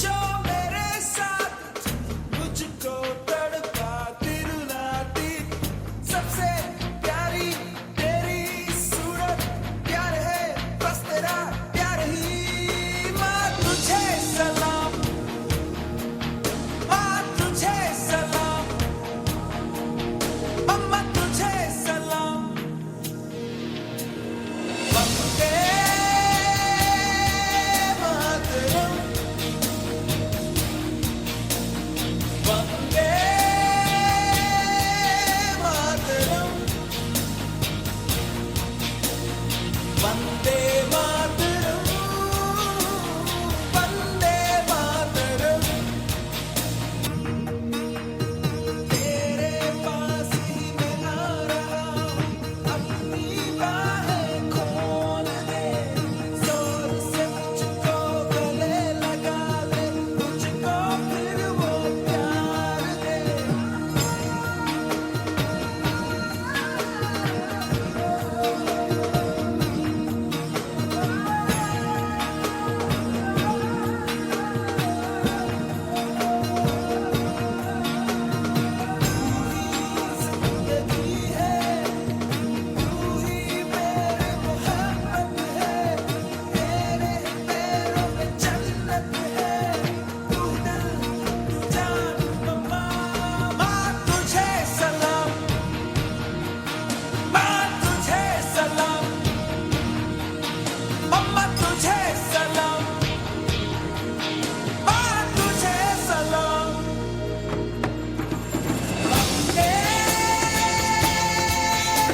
जो मेरे साथ थी, मुझको तड़पाती रुलाती। सबसे प्यारी तेरी सूरत, प्यार है बस तेरा प्यार ही। माँ तुझे सलाम, माँ तुझे सलाम, अम्मा तुझे सलाम। वंदे मातरम, वंदे मातरम, वंदे मातरम, वंदे मातरम। तेरे पास ही मैं आ रहा हूँ, अपनी बाहें खोल दे, जोर से मुझको गले लगा ले, मुझको फिर वो प्यार दे। जिंदगी है, तू ही मेरी मोहब्बत है, तेरे पैरों में जन्नत है, तू दिल तू जान अम्मा। माँ तुझे सलाम, माँ तुझे सलाम, अम्मा तुझे सलाम, माँ तुझे सलाम। वंदे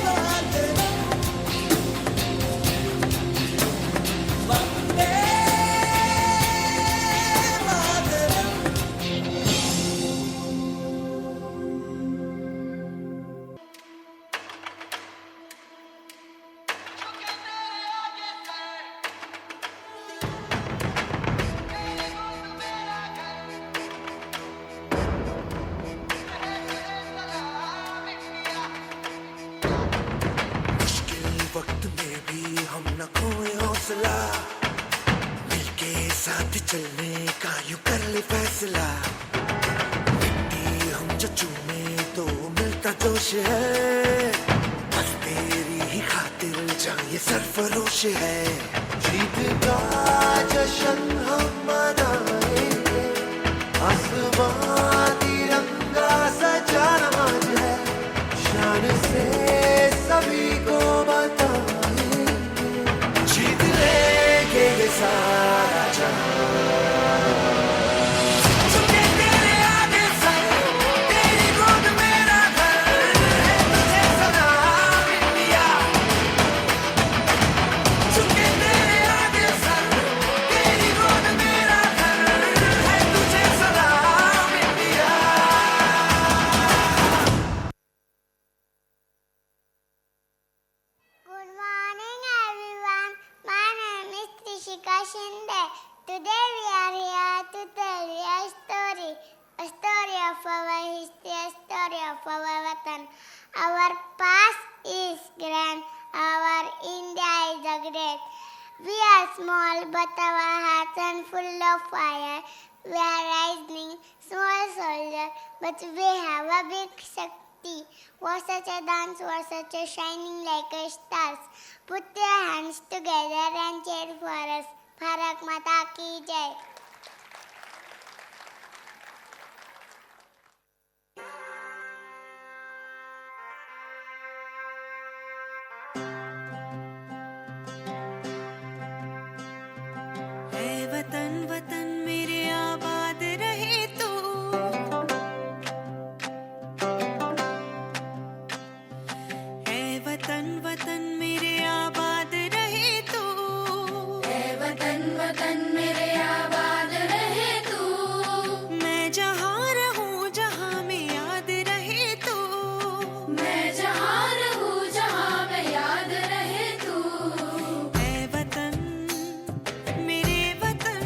मातरम, वंदे मातरम। मुश्किल वक्त में भी हम न खोए हौसला, मिलके साथ चलने का यूं कर ले फैसला। मिट्टी हम जो चूमे तो मिलता जोश है, बस तेरी ही खातिर जान ये सरफरोश है। जीत का जश्न हम मनाएंगे, आसमां तिरंगा सजाना आज है, शान से सभी को बताएंगे, जीत लेंगे ये सारा जहां। झुके तेरे आगे सर, तेरी गोद मेरा घर है, तुझे सलाम इंडिया। झुके तेरे आगे सर, तेरी गोद मेरा full of fire. We are rising small soldier, but we have a big Shakti. Was such a dance, was such a shining like a stars. Put your hands together and cheer for us. Bharat Mata ki jai. वतन वतन मेरे आबाद रहे तू, है वतन वतन मेरे आबाद रहे तू, है वतन वतन मेरे आबाद रहे तू, मैं जहाँ रहूँ जहाँ में याद रहे तू, मैं जहाँ रहूँ जहाँ में याद रहे तू, है वतन मेरे वतन,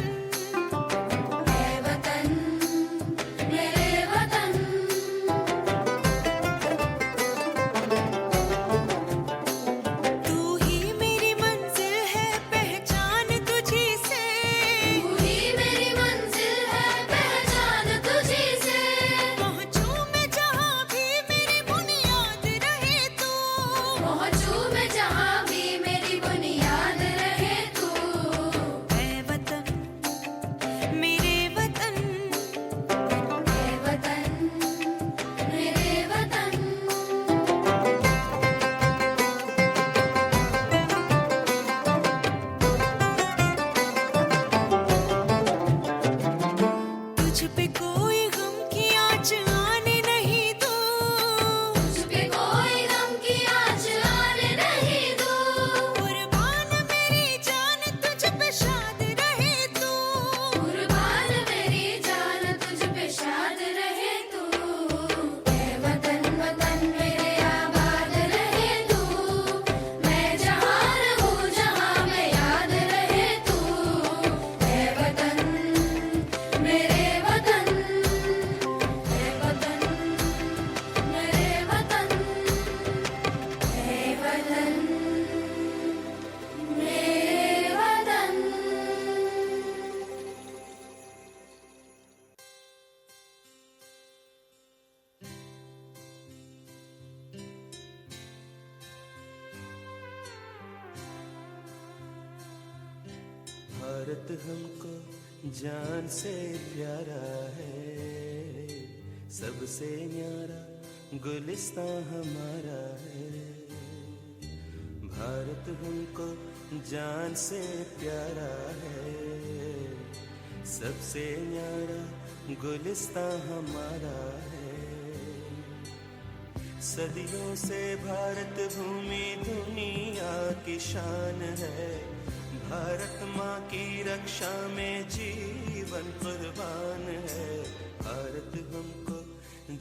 है वतन मेरे वतन, तू ही मेरी मंजिल है पहचान तुझी से, तू ही मेरी मंजिल है पहचान तुझी से, पहुँचूं मैं जहाँ भी मेरी बुनियाद रहे तू, पहुँचूं मैं जहाँ भी मेरी बुनियाद रहे तू, है वतन मेरे वतन, है वतन मेरे वतन। तुझ पे कोई गम की आँच आने नहीं दूँ, तुझ पे कोई गम की आँच आने नहीं दूँ, कुर्बान मेरी जान तुझ पे शाद रहे तू, कुर्बान मेरी जान तुझ पे शाद रहे तू, है वतन वतन मेरे आबाद रहे तू, मैं जहाँ रहूँ जहाँ में याद रहे तू, है वतन मेरे वतन, है वतन मेरे वतन, है वतन मेरे वतन। भारत हमको जान से प्यारा है, सबसे न्यारा गुलिस्तां हमारा है। भारत हमको जान से प्यारा है, सबसे न्यारा गुलिस्तां हमारा है। सदियों से भारत भूमि दुनिया की शान है, भारत माँ की रक्षा में जीवन कुर्बान है। भारत हमको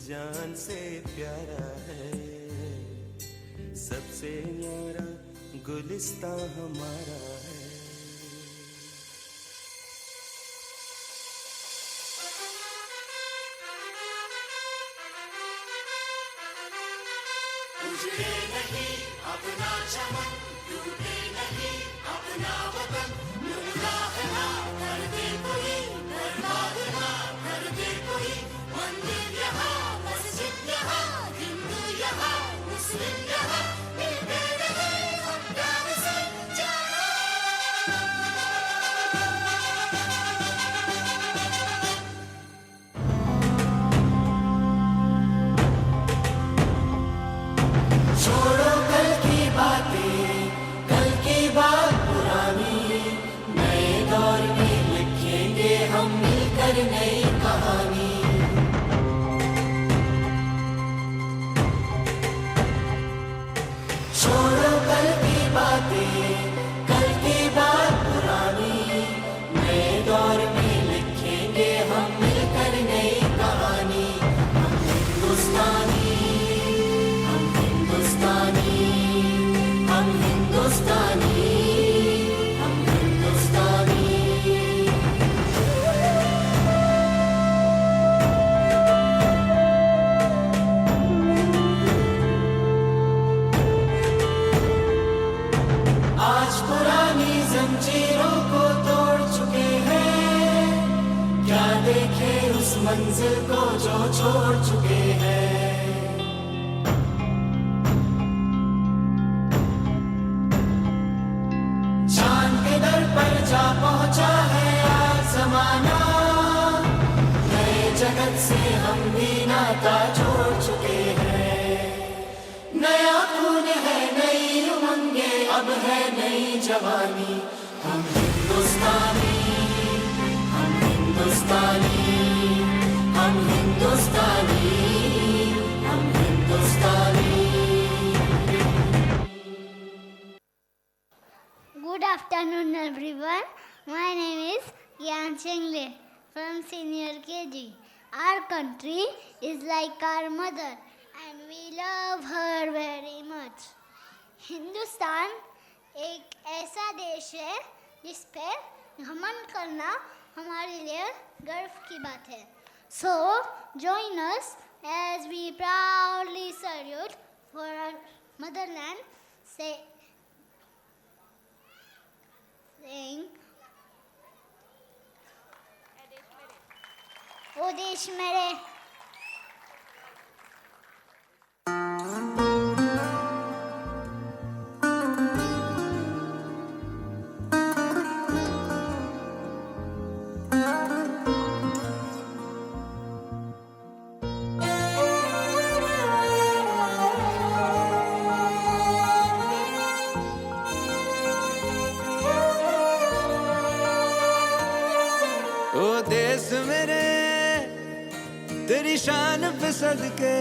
जान से प्यारा है, सबसे न्यारा गुलिस्तां हमारा है। उजड़े नहीं अपना चमन, टूटे नहीं अपना वतन, लूटा है ना कर दे कोई, बर्बाद ना कर दे कोई। मंदिर यहाँ, मस्जिद यहाँ, हिंदू यहाँ, मुस्लिम यहाँ, मिलते रहे हम प्यार से जाना। छोड़ो कल की बातें, कल की बात पुरानी, नए दौर में लिखेंगे हम मिलकर नई कहानी। छोड़ो कल की बातें, कल की बात पुरानी, नए दौर में लिखेंगे हम मिलकर नई कहानी। हम हिंदुस्तानी, हम हिंदुस्तानी, हम हिंदुस्तानी, हम हिंदुस्तानी। क्या देखे उस मंजिल को जो छोड़ चुके हैं। चांद के दर पर जा पहुंचा है आज जमाना, नए जगत से हम भी नाता जोड़ चुके हैं। नया खून है, नई उमंगे, अब है नई जवानी। हम हिंदुस्तानी, हम हिंदुस्तानी, हम हिंदुस्तानी, हम हिंदुस्तानी। Good afternoon, everyone. My name is Gyan Chengle from Senior KG. Our country is like our mother and we love her very much. Hindustan एक ऐसा देश है जिस पे घमंड करना हमारे लिए गर्व की बात है. So, join us as we proudly salute for our motherland, saying ओ देश मेरे. ओ देश मेरे तेरी शान पे सदके,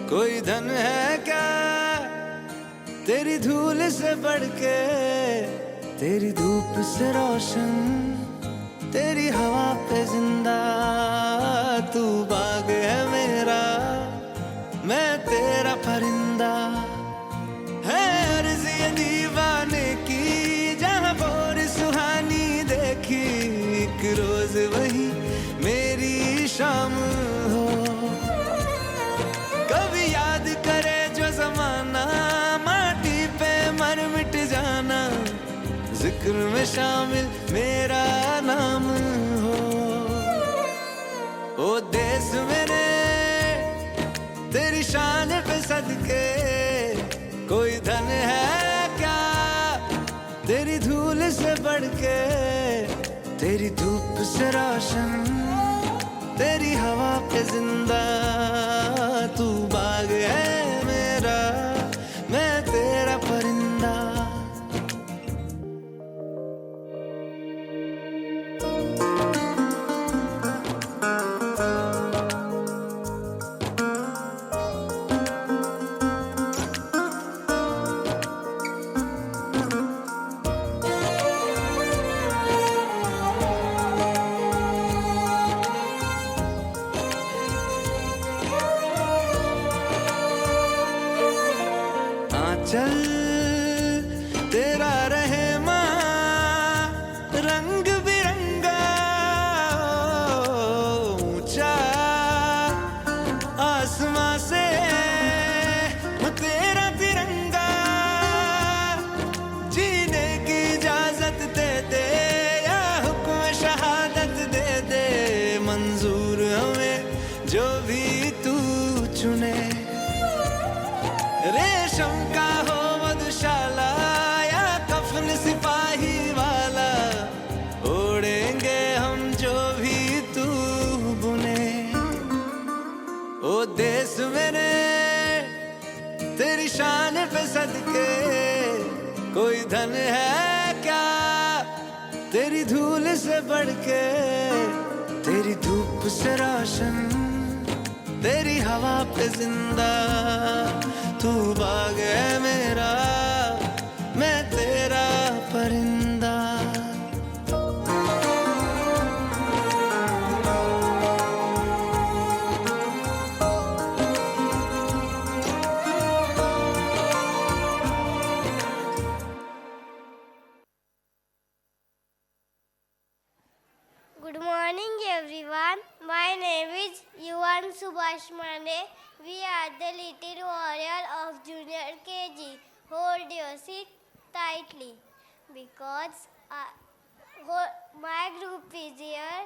कोई धन है क्या तेरी धूल से बढ़ के। तेरी धूप से रोशन, तेरी हवा पे जिंदा, तू बाग है मेरा, मैं तेरा परिंदा। है अर्ज़ ये दीवाने की, जहाँ बोर सुहानी देखी, एक रोज वही मेरी शाम हो। कभी याद करे जो जमाना, माटी पे मर मिट जाना, जिक्र में शामिल मेरा नाम हो। ओ देश मेरे तेरी शान पे सदके, कोई धन है क्या तेरी धूल से बढ़ के। तेरी धूप से रोशन, तेरी हवा पे जिंदा, तू बाग है मेरा, मैं तेरा परिंदा। चल तेरा रहे माँ रंग बिरंगा, ऊंचा आसमां से तेरा तिरंगा। जीने की इजाजत दे दे या हुक्म शहादत दे दे, मंजूर हमें जो भी तू चुने। रेशम का हो मधुशाला या कफन सिपाही वाला, ओढ़ेंगे हम जो भी तू बुने। ओ देश मेरे तेरी शान पे सदके, कोई धन है क्या तेरी धूल से बढ़ के। तेरी धूप से रोशन, तेरी हवा पे जिंदा, तू बाग है मेरा, मैं तेरा परिंदा। Good morning, everyone. My name is Yuvan Subhash Mande. We are the little warrior of Junior KG. Hold your seat tightly because my group is here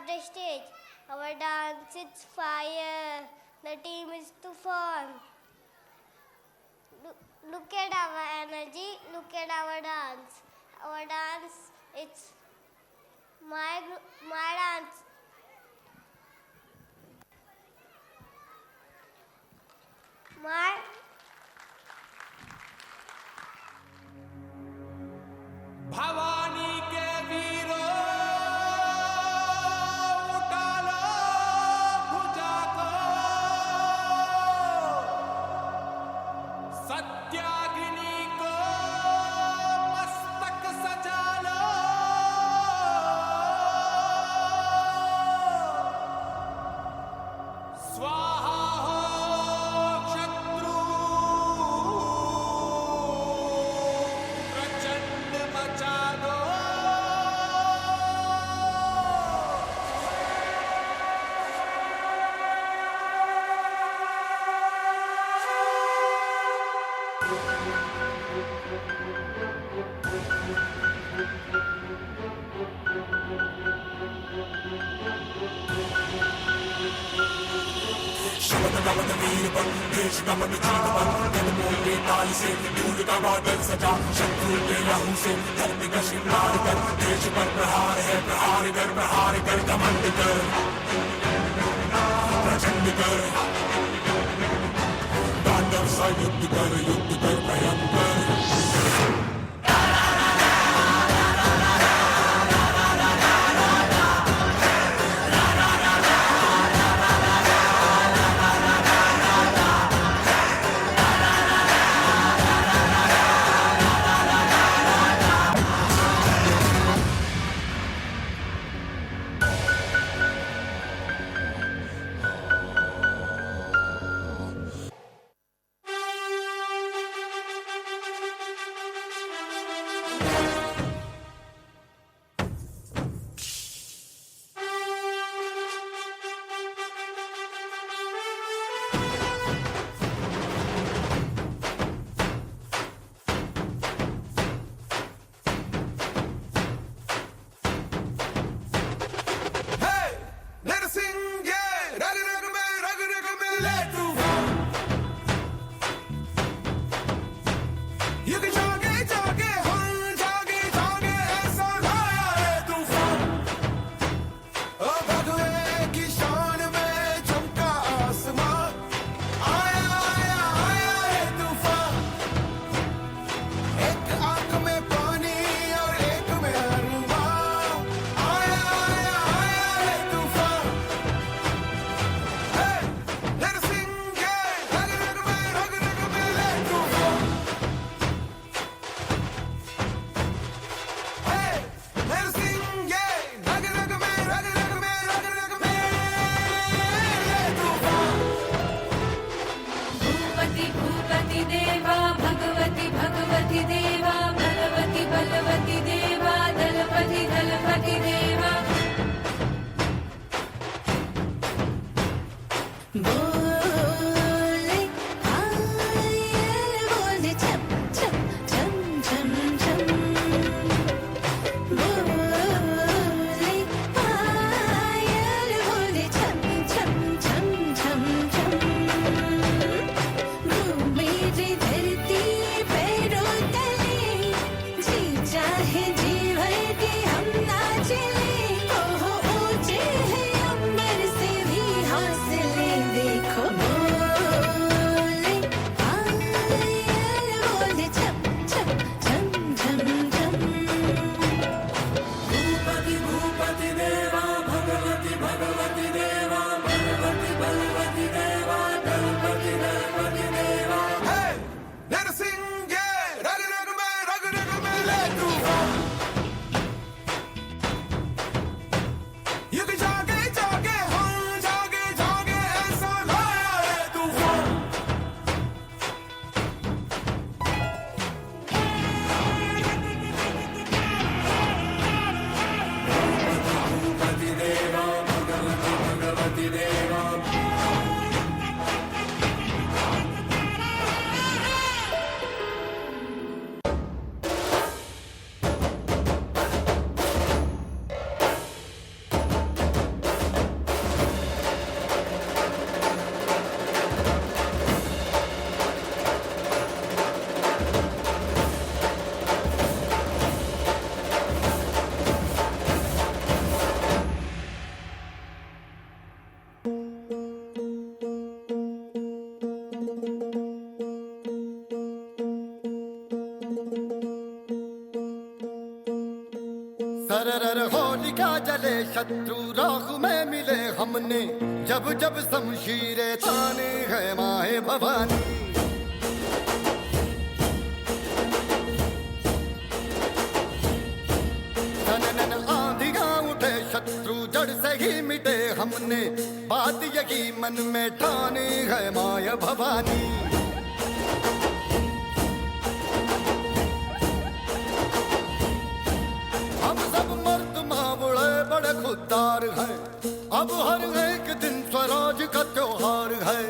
the stage. Our dance is fire. The team is Tufan. Look at our energy. Look at our dance. Our dance, it's my dance. My Bhavani के वीरों उठा लो भुजा को सत्याग्नि को मस्तक सजा लो स्वाहा हो शत्रु प्रचंड मचा दो शब्द नमन वीर बन देश नमन जीत बन कदमों के ताल से दूर का बादल सजा शत्रु के लहू से धरती का श्रृंगार कर देश पर प्रहार है प्रहार कर कमंड कर प्रचंड कर तांडव सा युद्ध कर भयंकर जले शत्रु राख में मिले हमने, जब जब शमशीरें ताने है माए भवानी। नन आंधियां उठे शत्रु जड़ से ही मिटे हमने, बात यही मन में ठानी है माया भवानी। हम सब मर्द मावड़े बड़े खुददार हैं, अब हर एक दिन स्वराज का त्योहार है।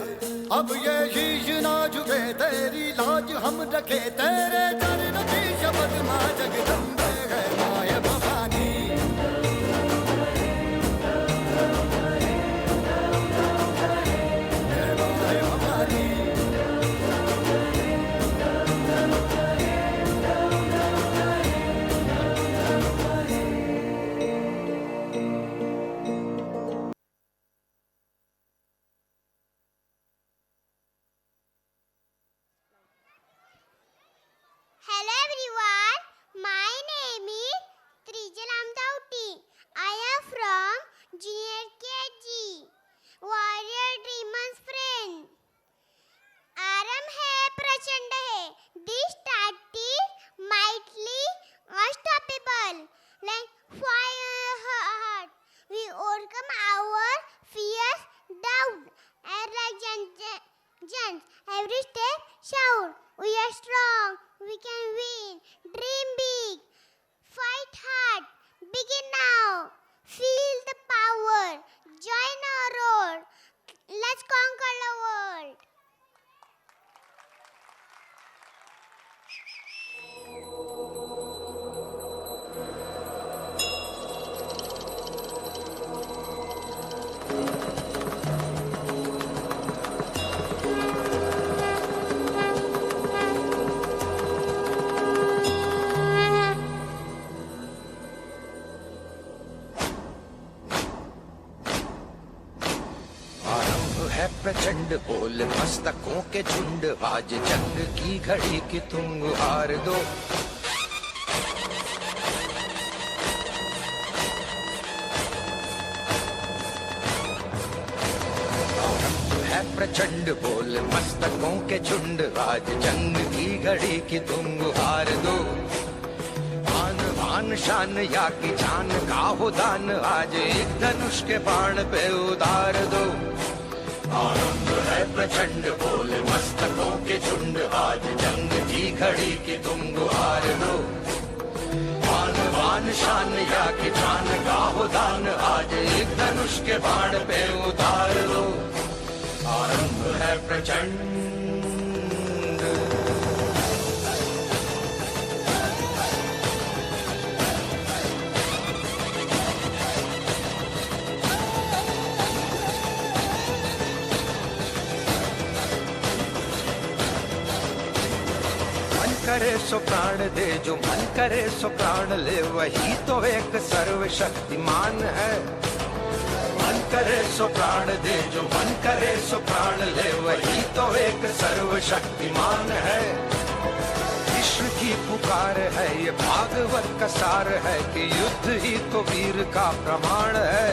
अब ये शीश ना झुके तेरी लाज हम रखे, तेरे चरण की शपथ मां जगदम्बे है माया Bhavani. Hello everyone, my name is Trijal Amtauti. I am from Junior KG, Warrior Dreamers friend. आरंभ है प्रचंड है, this start is mightily unstoppable, like fire heart. We overcome our fears, doubt, and like giants, every step shout. We are strong, we can win, dream big, fight hard, begin now, feel the power, join our roar, let's conquer the world. प्रचंड बोल मस्तकों के झुंड, आज जंग की घड़ी की तुम गुहार दो। है प्रचंड बोल मस्तकों के झुंड, आज जंग की घड़ी की तुम गुहार दो। आन बान शान या की जान का हो दान, आज एक धनुष के बाण पे उतार दो। आनंद है प्रचंड बोल मस्तकों के झुंड, आज जंग की घड़ी की तुम गुहार दो। आन बान शान या की जान का हो दान, आज एक धनुष के बाण पे उतार दो। आनंद है प्रचंड। करे सो प्राण दे, जो मन करे सो प्राण ले, वही तो एक सर्वशक्तिमान है। मन करे सो प्राण दे, जो मन करे सो प्राण ले, वही तो एक सर्वशक्तिमान है। कृष्ण की पुकार है, ये भागवत का सार है, कि युद्ध ही तो वीर का प्रमाण है।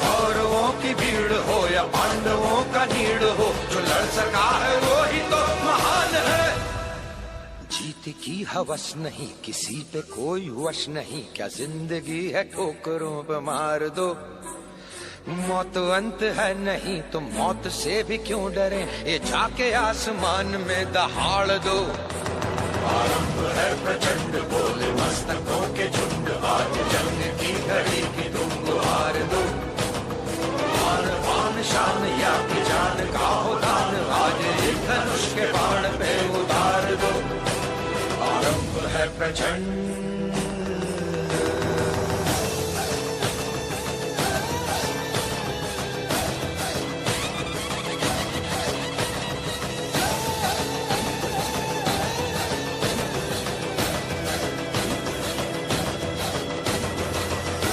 कौरवों की भीड़ हो या पांडवों का नीड़ हो, जो लड़ सका है वो ही तो महान है। जीत की हवस नहीं, किसी पे कोई वश नहीं, क्या जिंदगी है ठोकरों पे मार दो। मौत अंत है नहीं तो मौत से भी क्यों डरे, ये जाके आसमान में दहाड़ दो। आरंभ है प्रचंड बोले मस्तकों के झुंड, आज जंग की घड़ी की तुम गुहार दो। आन बान शान या की जान का हो दान, आज एक धनुष के बाण पे उतार दो। आरंभ है प्रचंड।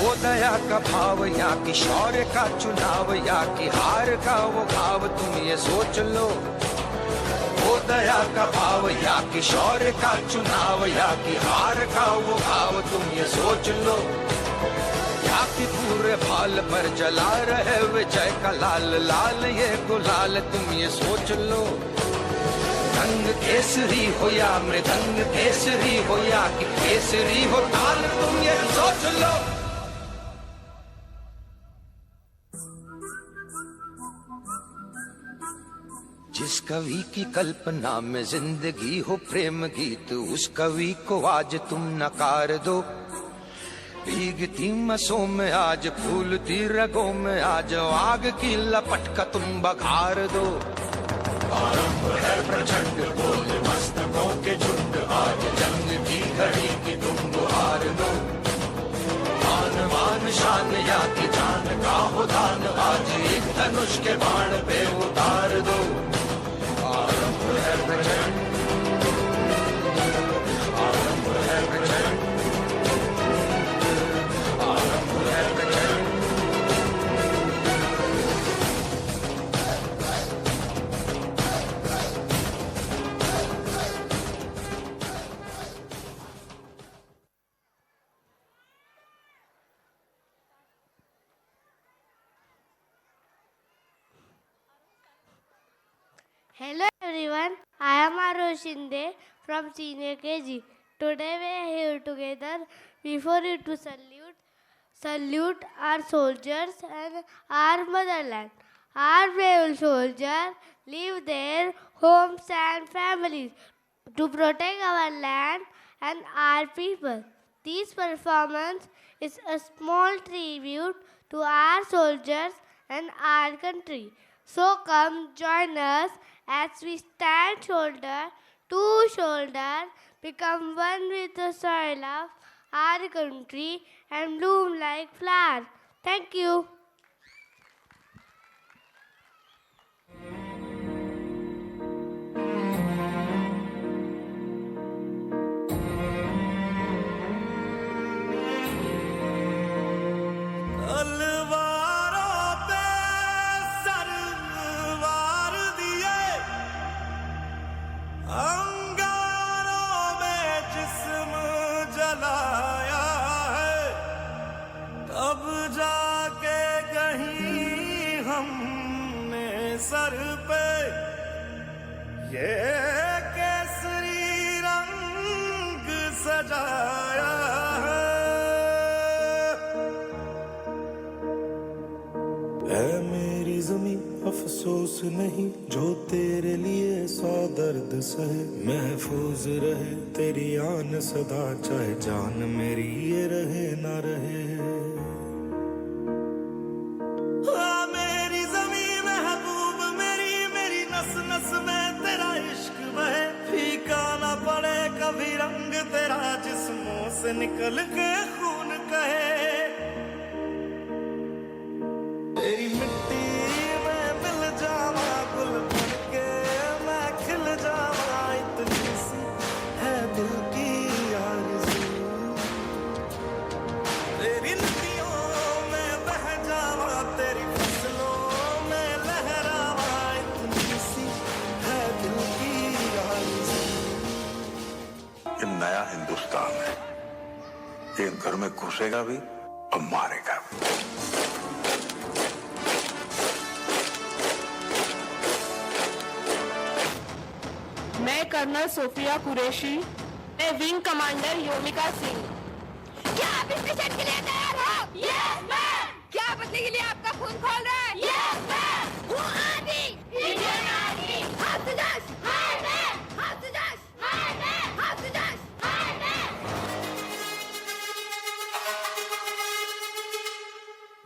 वो दया का भाव या कि शौर्य का चुनाव, या कि हार का वो भाव, तुम ये सोच लो। वो दया का भाव या कि शौर्य का चुनाव, या कि हार का वो भाव, तुम ये सोच लो। गाल पर जला रहे विजय का लाल लाल ये गुलाल, तुम ये सोच लो। रंग केसरी हो या मृदंग केसरी हो या कि केसरी हो ताल, तुम ये सोच लो। जिस कवि की कल्पना में जिंदगी हो प्रेम गीत, उस कवि को आज तुम नकार दो। भीगती मसों में आज फूलती रगों में आज आग की लपट का तुम बघार दो। आरंभ है प्रचंड बोल मस्तकों के झुंड, आज जंग की घड़ी की तुम गुहार दो। मान मान शान या की जान का हो दान, आज एक धनुष के बाण पे उतार दो। आरंभ है प्रचंड, आरंभ है प्रचंड, आरंभ है प्रचंड। Hello everyone, I am Arush Shinde from Senior KG. Today we are here together before you to salute our soldiers and our motherland. Our brave soldiers leave their homes and families to protect our land and our people. This performance is a small tribute to our soldiers and our country. So come join us as we stand shoulder to shoulder, become one with the soil of our country and bloom like flowers. Thank you. तलवारों पे सरवार दिए, अंगारों में जिस्म जलाया है, तब जाके कहीं हमने सर पे ये केसरी रंग सजाया है। ऐ मेरी ज़मीं अफसोस नहीं जो तेरे लिए सौ दर्द सहे, महफूज रहे तेरी आन सदा चाहे जान मेरी ये रहे ना रहे। हाँ मेरी ज़मीं महबूब मेरी, मेरी नस नस में तेरा इश्क बहे, फीका ना पड़े कभी रंग तेरा जिस्मों से निकल के खून कहे। तेरी मिट्टी में मिल जावा गुल बन के मैं खिल जावा, इतनी सी है दिल की आरज़ू। तेरी नदियों में बह जावा, तेरी फसलों में लहरावा, इतनी सी है दिल की आरज़ू। ये नया हिंदुस्तान है, ये घर में घुसेगा भी और मारेगा भी। मैं कर्नल सोफिया कुरैशी, मैं विंग कमांडर योमिका सिंह। क्या आप इस मिशन के लिए तैयार हो? Yes ma'am. क्या बदले के लिए आपका खून खोल रहा है? Yes ma'am. वो आर्मी, इंडियन आर्मी। हाथ से जश, हाय मैम। हाथ से जश, हाय मैम। हाथ से जश, हाय मैम।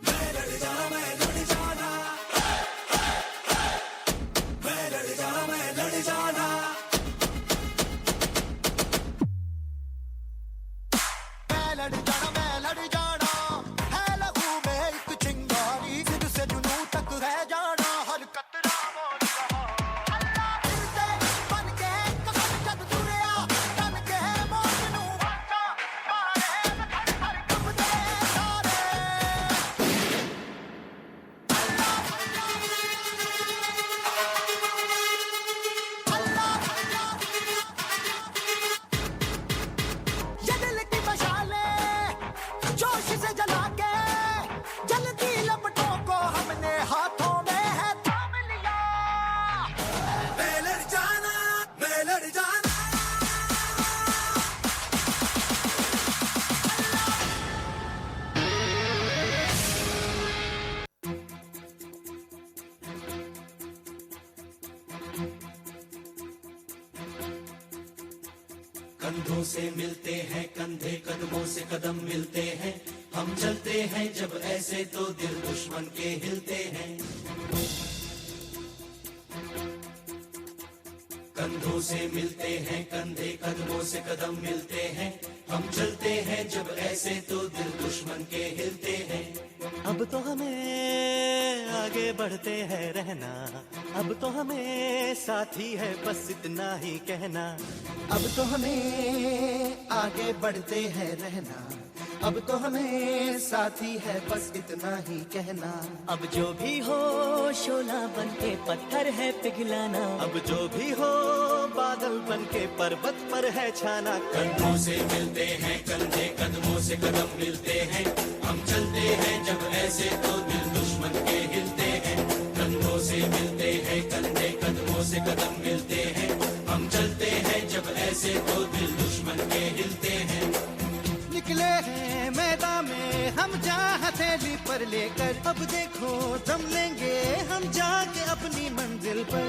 मैं लड़ जाना, मैं लड़ जाना, मैं लड़ जाना, मैं लड़ जाना। कंधों से मिलते हैं कंधे, कदमों से कदम मिलते हैं, हम चलते हैं जब ऐसे तो दिल दुश्मन के हिलते हैं। कंधों से मिलते हैं कंधे, कदमों से कदम मिलते हैं, हम चलते हैं जब ऐसे तो दिल दुश्मन के हिलते हैं। अब तो हमें आगे बढ़ते हैं रहना, अब तो हमें साथी है बस इतना ही कहना। अब तो हमें आगे बढ़ते हैं रहना, अब तो हमें साथी है बस इतना ही कहना। अब जो भी हो शोला बन के पत्थर है पिघलाना, अब जो भी हो बादल बन के पर्वत पर है छाना। कंधों से मिलते हैं कंधे, कदमों से कदम मिलते हैं, हम चलते हैं जब ऐसे तो दिल दुश्मन के हिलते हैं। कंधों से मिलते हैं कंधे, कदमों से कदम मिलते हैं, हम चलते हैं जब ऐसे तो दिल दुश्मन के हिलते हैं। निकले हैं मैदान में हम जहाँ हथेली पर लेकर, अब देखो दम लेंगे हम जाके अपनी मंजिल पर।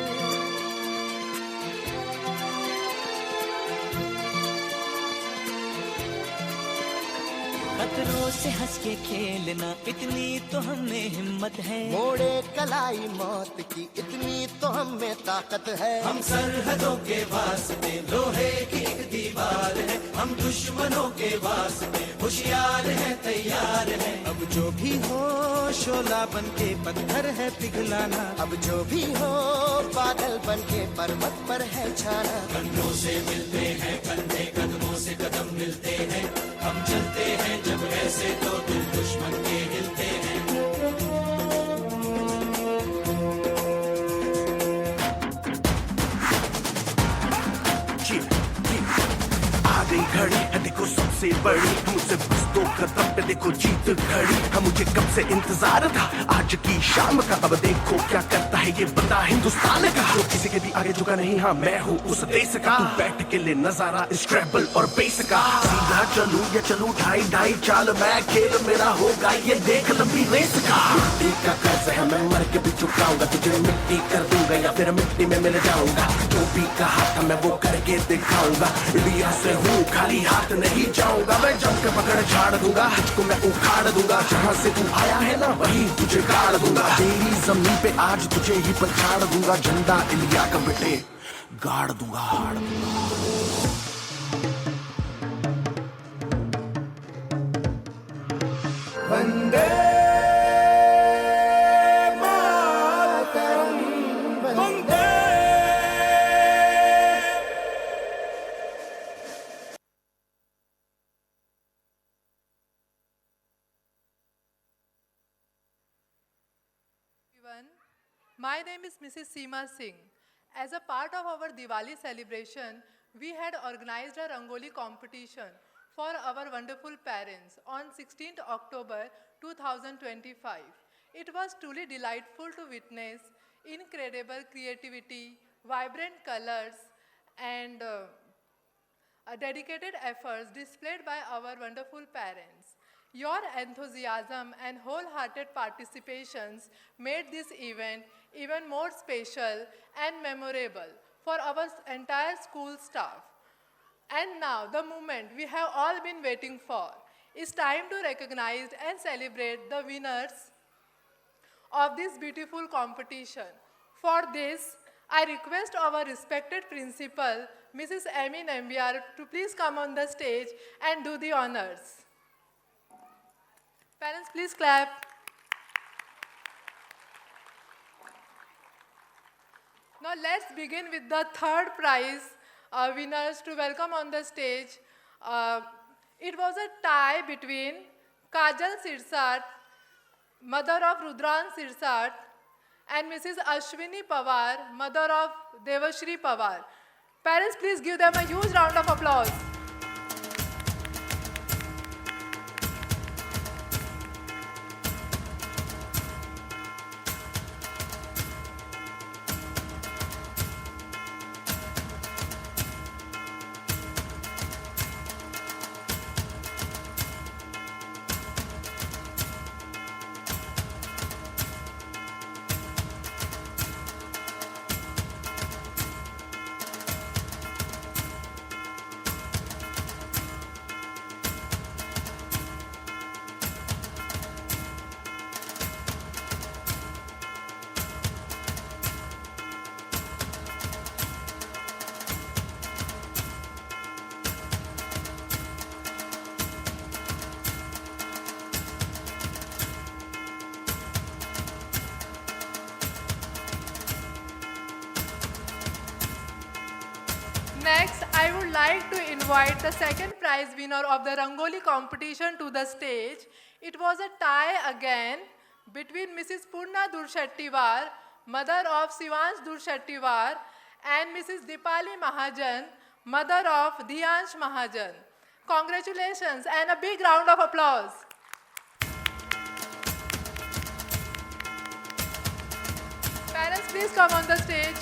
खतरों से हंस के खेलना इतनी तो हमें हिम्मत है, मोड़े कलाई मौत की इतनी तो हमें ताकत है। हम सरहदों के वास्ते लोहे की एक दीवार है, हम दुश्मनों के वास्ते होशियार है तैयार है। अब जो भी हो शोला बन के पत्थर है पिघलाना, अब जो भी हो बादल बन के पर्वत पर है छाना। कंधों से मिलते हैं कंधे, कदमों से कदम मिलते हैं, हम चलते हैं जब ऐसे तो दिल दुश्मन के हिलते हैं। आ गई घड़ी है देखो सबसे बड़ी, मुझसे बस 2 कदम पे देखो जीत घड़ी। हम मुझे कब से इंतजार था आज की शाम का, अब देखो क्या करता है ये बंदा हिंदुस्तान का। जो किसी के भी आगे झुका नहीं, हाँ मैं हूँ उस देश का। तू बैठ के ले नजारा इस ट्रैवल और बेस का। सीधा चलूं या चलूं ढाई ढाई चाल, मैं खेल मेरा होगा ये देख लंबी रेस का। मिट्टी का कर्ज है मैं मर के भी चुकाऊंगा, तुझे मिट्टी कर दूंगा या फिर मिट्टी में मिल जाऊंगा। जो भी कहा था मैं वो करके दिखाऊंगा, इंडिया से हूँ खाली हाथ नहीं जाऊंगा। मैं जम के पकड़ झाड़ दूंगा, तुझको मैं उखाड़ दूंगा। जहाँ से तू आया है ना वहीं तुझे गाड़ दूंगा। तेरी जमीन पे आज तुझे ही पछाड़ दूंगा, झंडा इंडिया का बेटे गाड़ दूंगा, हाड़ दूंगा। वंदे मातरम, वंदे। My name is Mrs. Seema Singh. As a part of our Diwali celebration, we had organized a Rangoli competition for our wonderful parents on 16th October 2025. It was truly delightful to witness incredible creativity, vibrant colors, and dedicated efforts displayed by our wonderful parents. Your enthusiasm and wholehearted participations made this event even more special and memorable for our entire school staff. And now, the moment we have all been waiting for. It's time to recognize and celebrate the winners of this beautiful competition. For this, I request our respected principal, Mrs. Amy Nambiar, to please come on the stage and do the honors. Parents, please clap. Now let's begin with the third prize winners to welcome on the stage. It was a tie between Kajal Sirsat, mother of Rudran Sirsat, and Mrs. Ashwini Pawar, mother of Devashri Pawar. Parents, please give them a huge round of applause. like to invite the second prize winner of the Rangoli competition to the stage. It was a tie again between Mrs. Purna Durshettiwar, mother of Sivansh Durshettiwar, and Mrs. Dipali Mahajan, mother of Dhyansh Mahajan. Congratulations and a big round of applause. Parents, please come on the stage.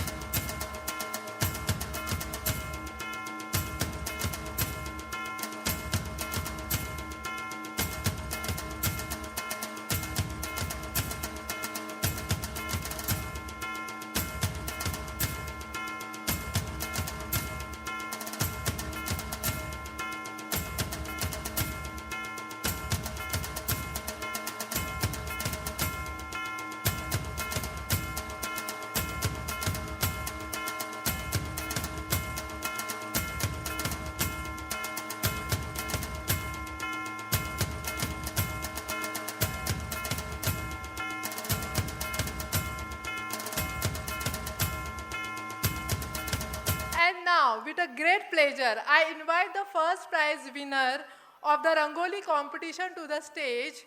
And now, with a great pleasure, I invite the first prize winner of the Rangoli competition to the stage,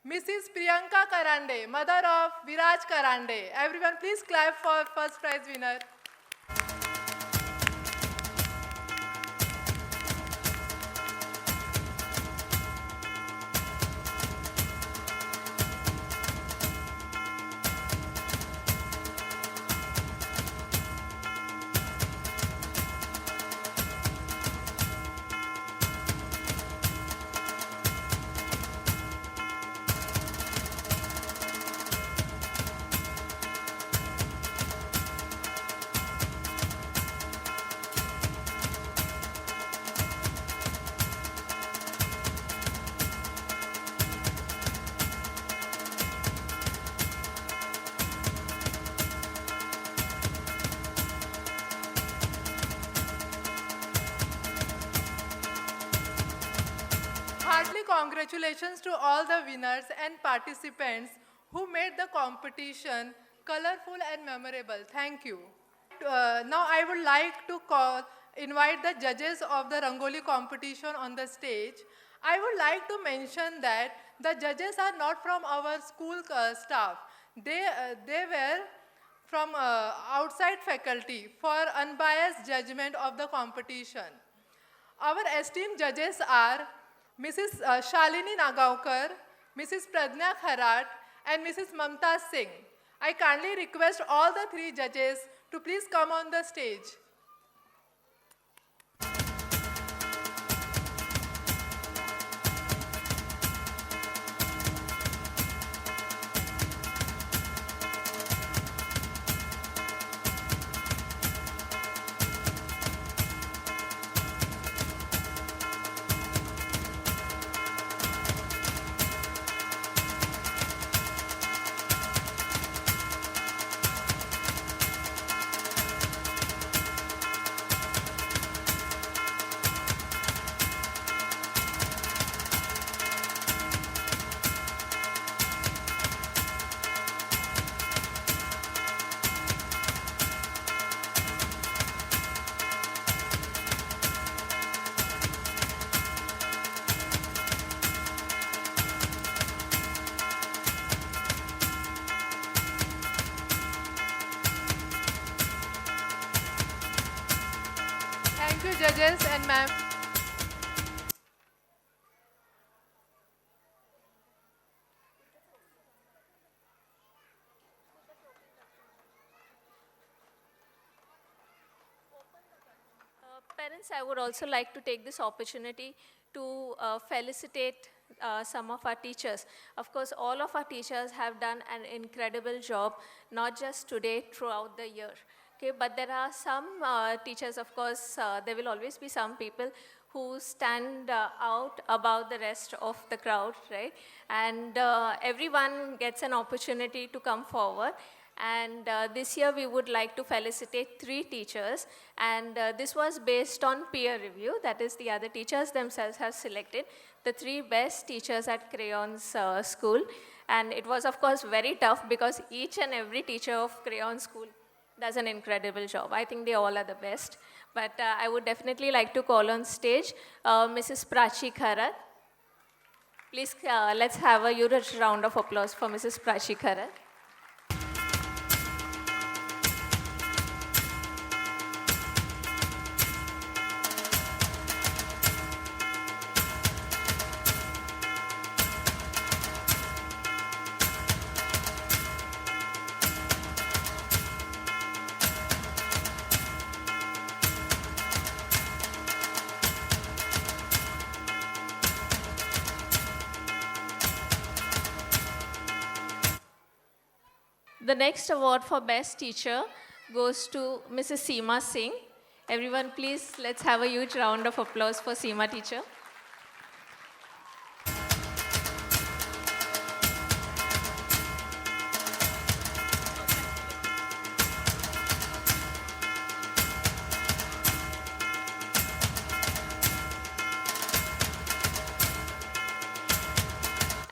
Mrs. Priyanka Karande, mother of Viraj Karande. Everyone, please clap for first prize winner. Heartily congratulations to all the winners and participants who made the competition colorful and memorable. Thank you. Now I would like to invite the judges of the Rangoli competition on the stage. I would like to mention that the judges are not from our school staff. They were from outside faculty for unbiased judgment of the competition. Our esteemed judges are Mrs. Shalini Nagaonkar, Mrs. Pradnya Kharat, and Mrs. Mamta Singh. I kindly request all the three judges to please come on the stage. Thank you, judges and ma'am. Parents, I would also like to take this opportunity to felicitate some of our teachers. Of course, all of our teachers have done an incredible job, not just today, throughout the year. Okay, but there are some teachers, of course, there will always be some people who stand out above the rest of the crowd, right? And everyone gets an opportunity to come forward. And this year we would like to felicitate 3 teachers, and this was based on peer review. That is, the other teachers themselves have selected the 3 best teachers at Crayons School. And it was, of course, very tough because each and every teacher of Crayon School does an incredible job. I think they all are the best. But I would definitely like to call on stage Mrs. Prachi Kharat. Please, let's have a huge round of applause for Mrs. Prachi Kharat. The next award for Best Teacher goes to Mrs. Seema Singh. Everyone, please, let's have a huge round of applause for Seema teacher.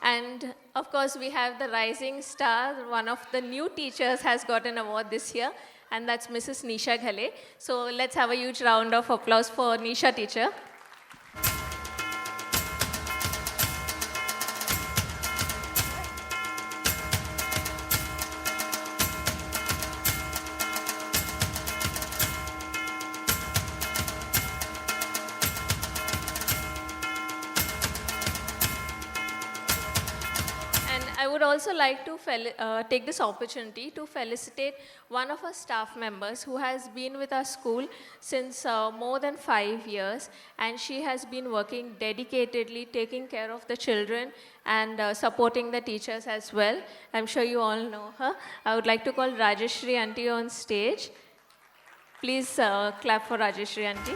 And of course, we have the rising star. One of the new teachers has got an award this year, and that's Mrs. Nisha Ghale. So let's have a huge round of applause for Nisha teacher. I would also like to take this opportunity to felicitate one of our staff members who has been with our school since more than 5 years, and she has been working dedicatedly, taking care of the children and supporting the teachers as well. I'm sure you all know her. I would like to call Rajeshri Aunty on stage. Please clap for Rajeshri Aunty.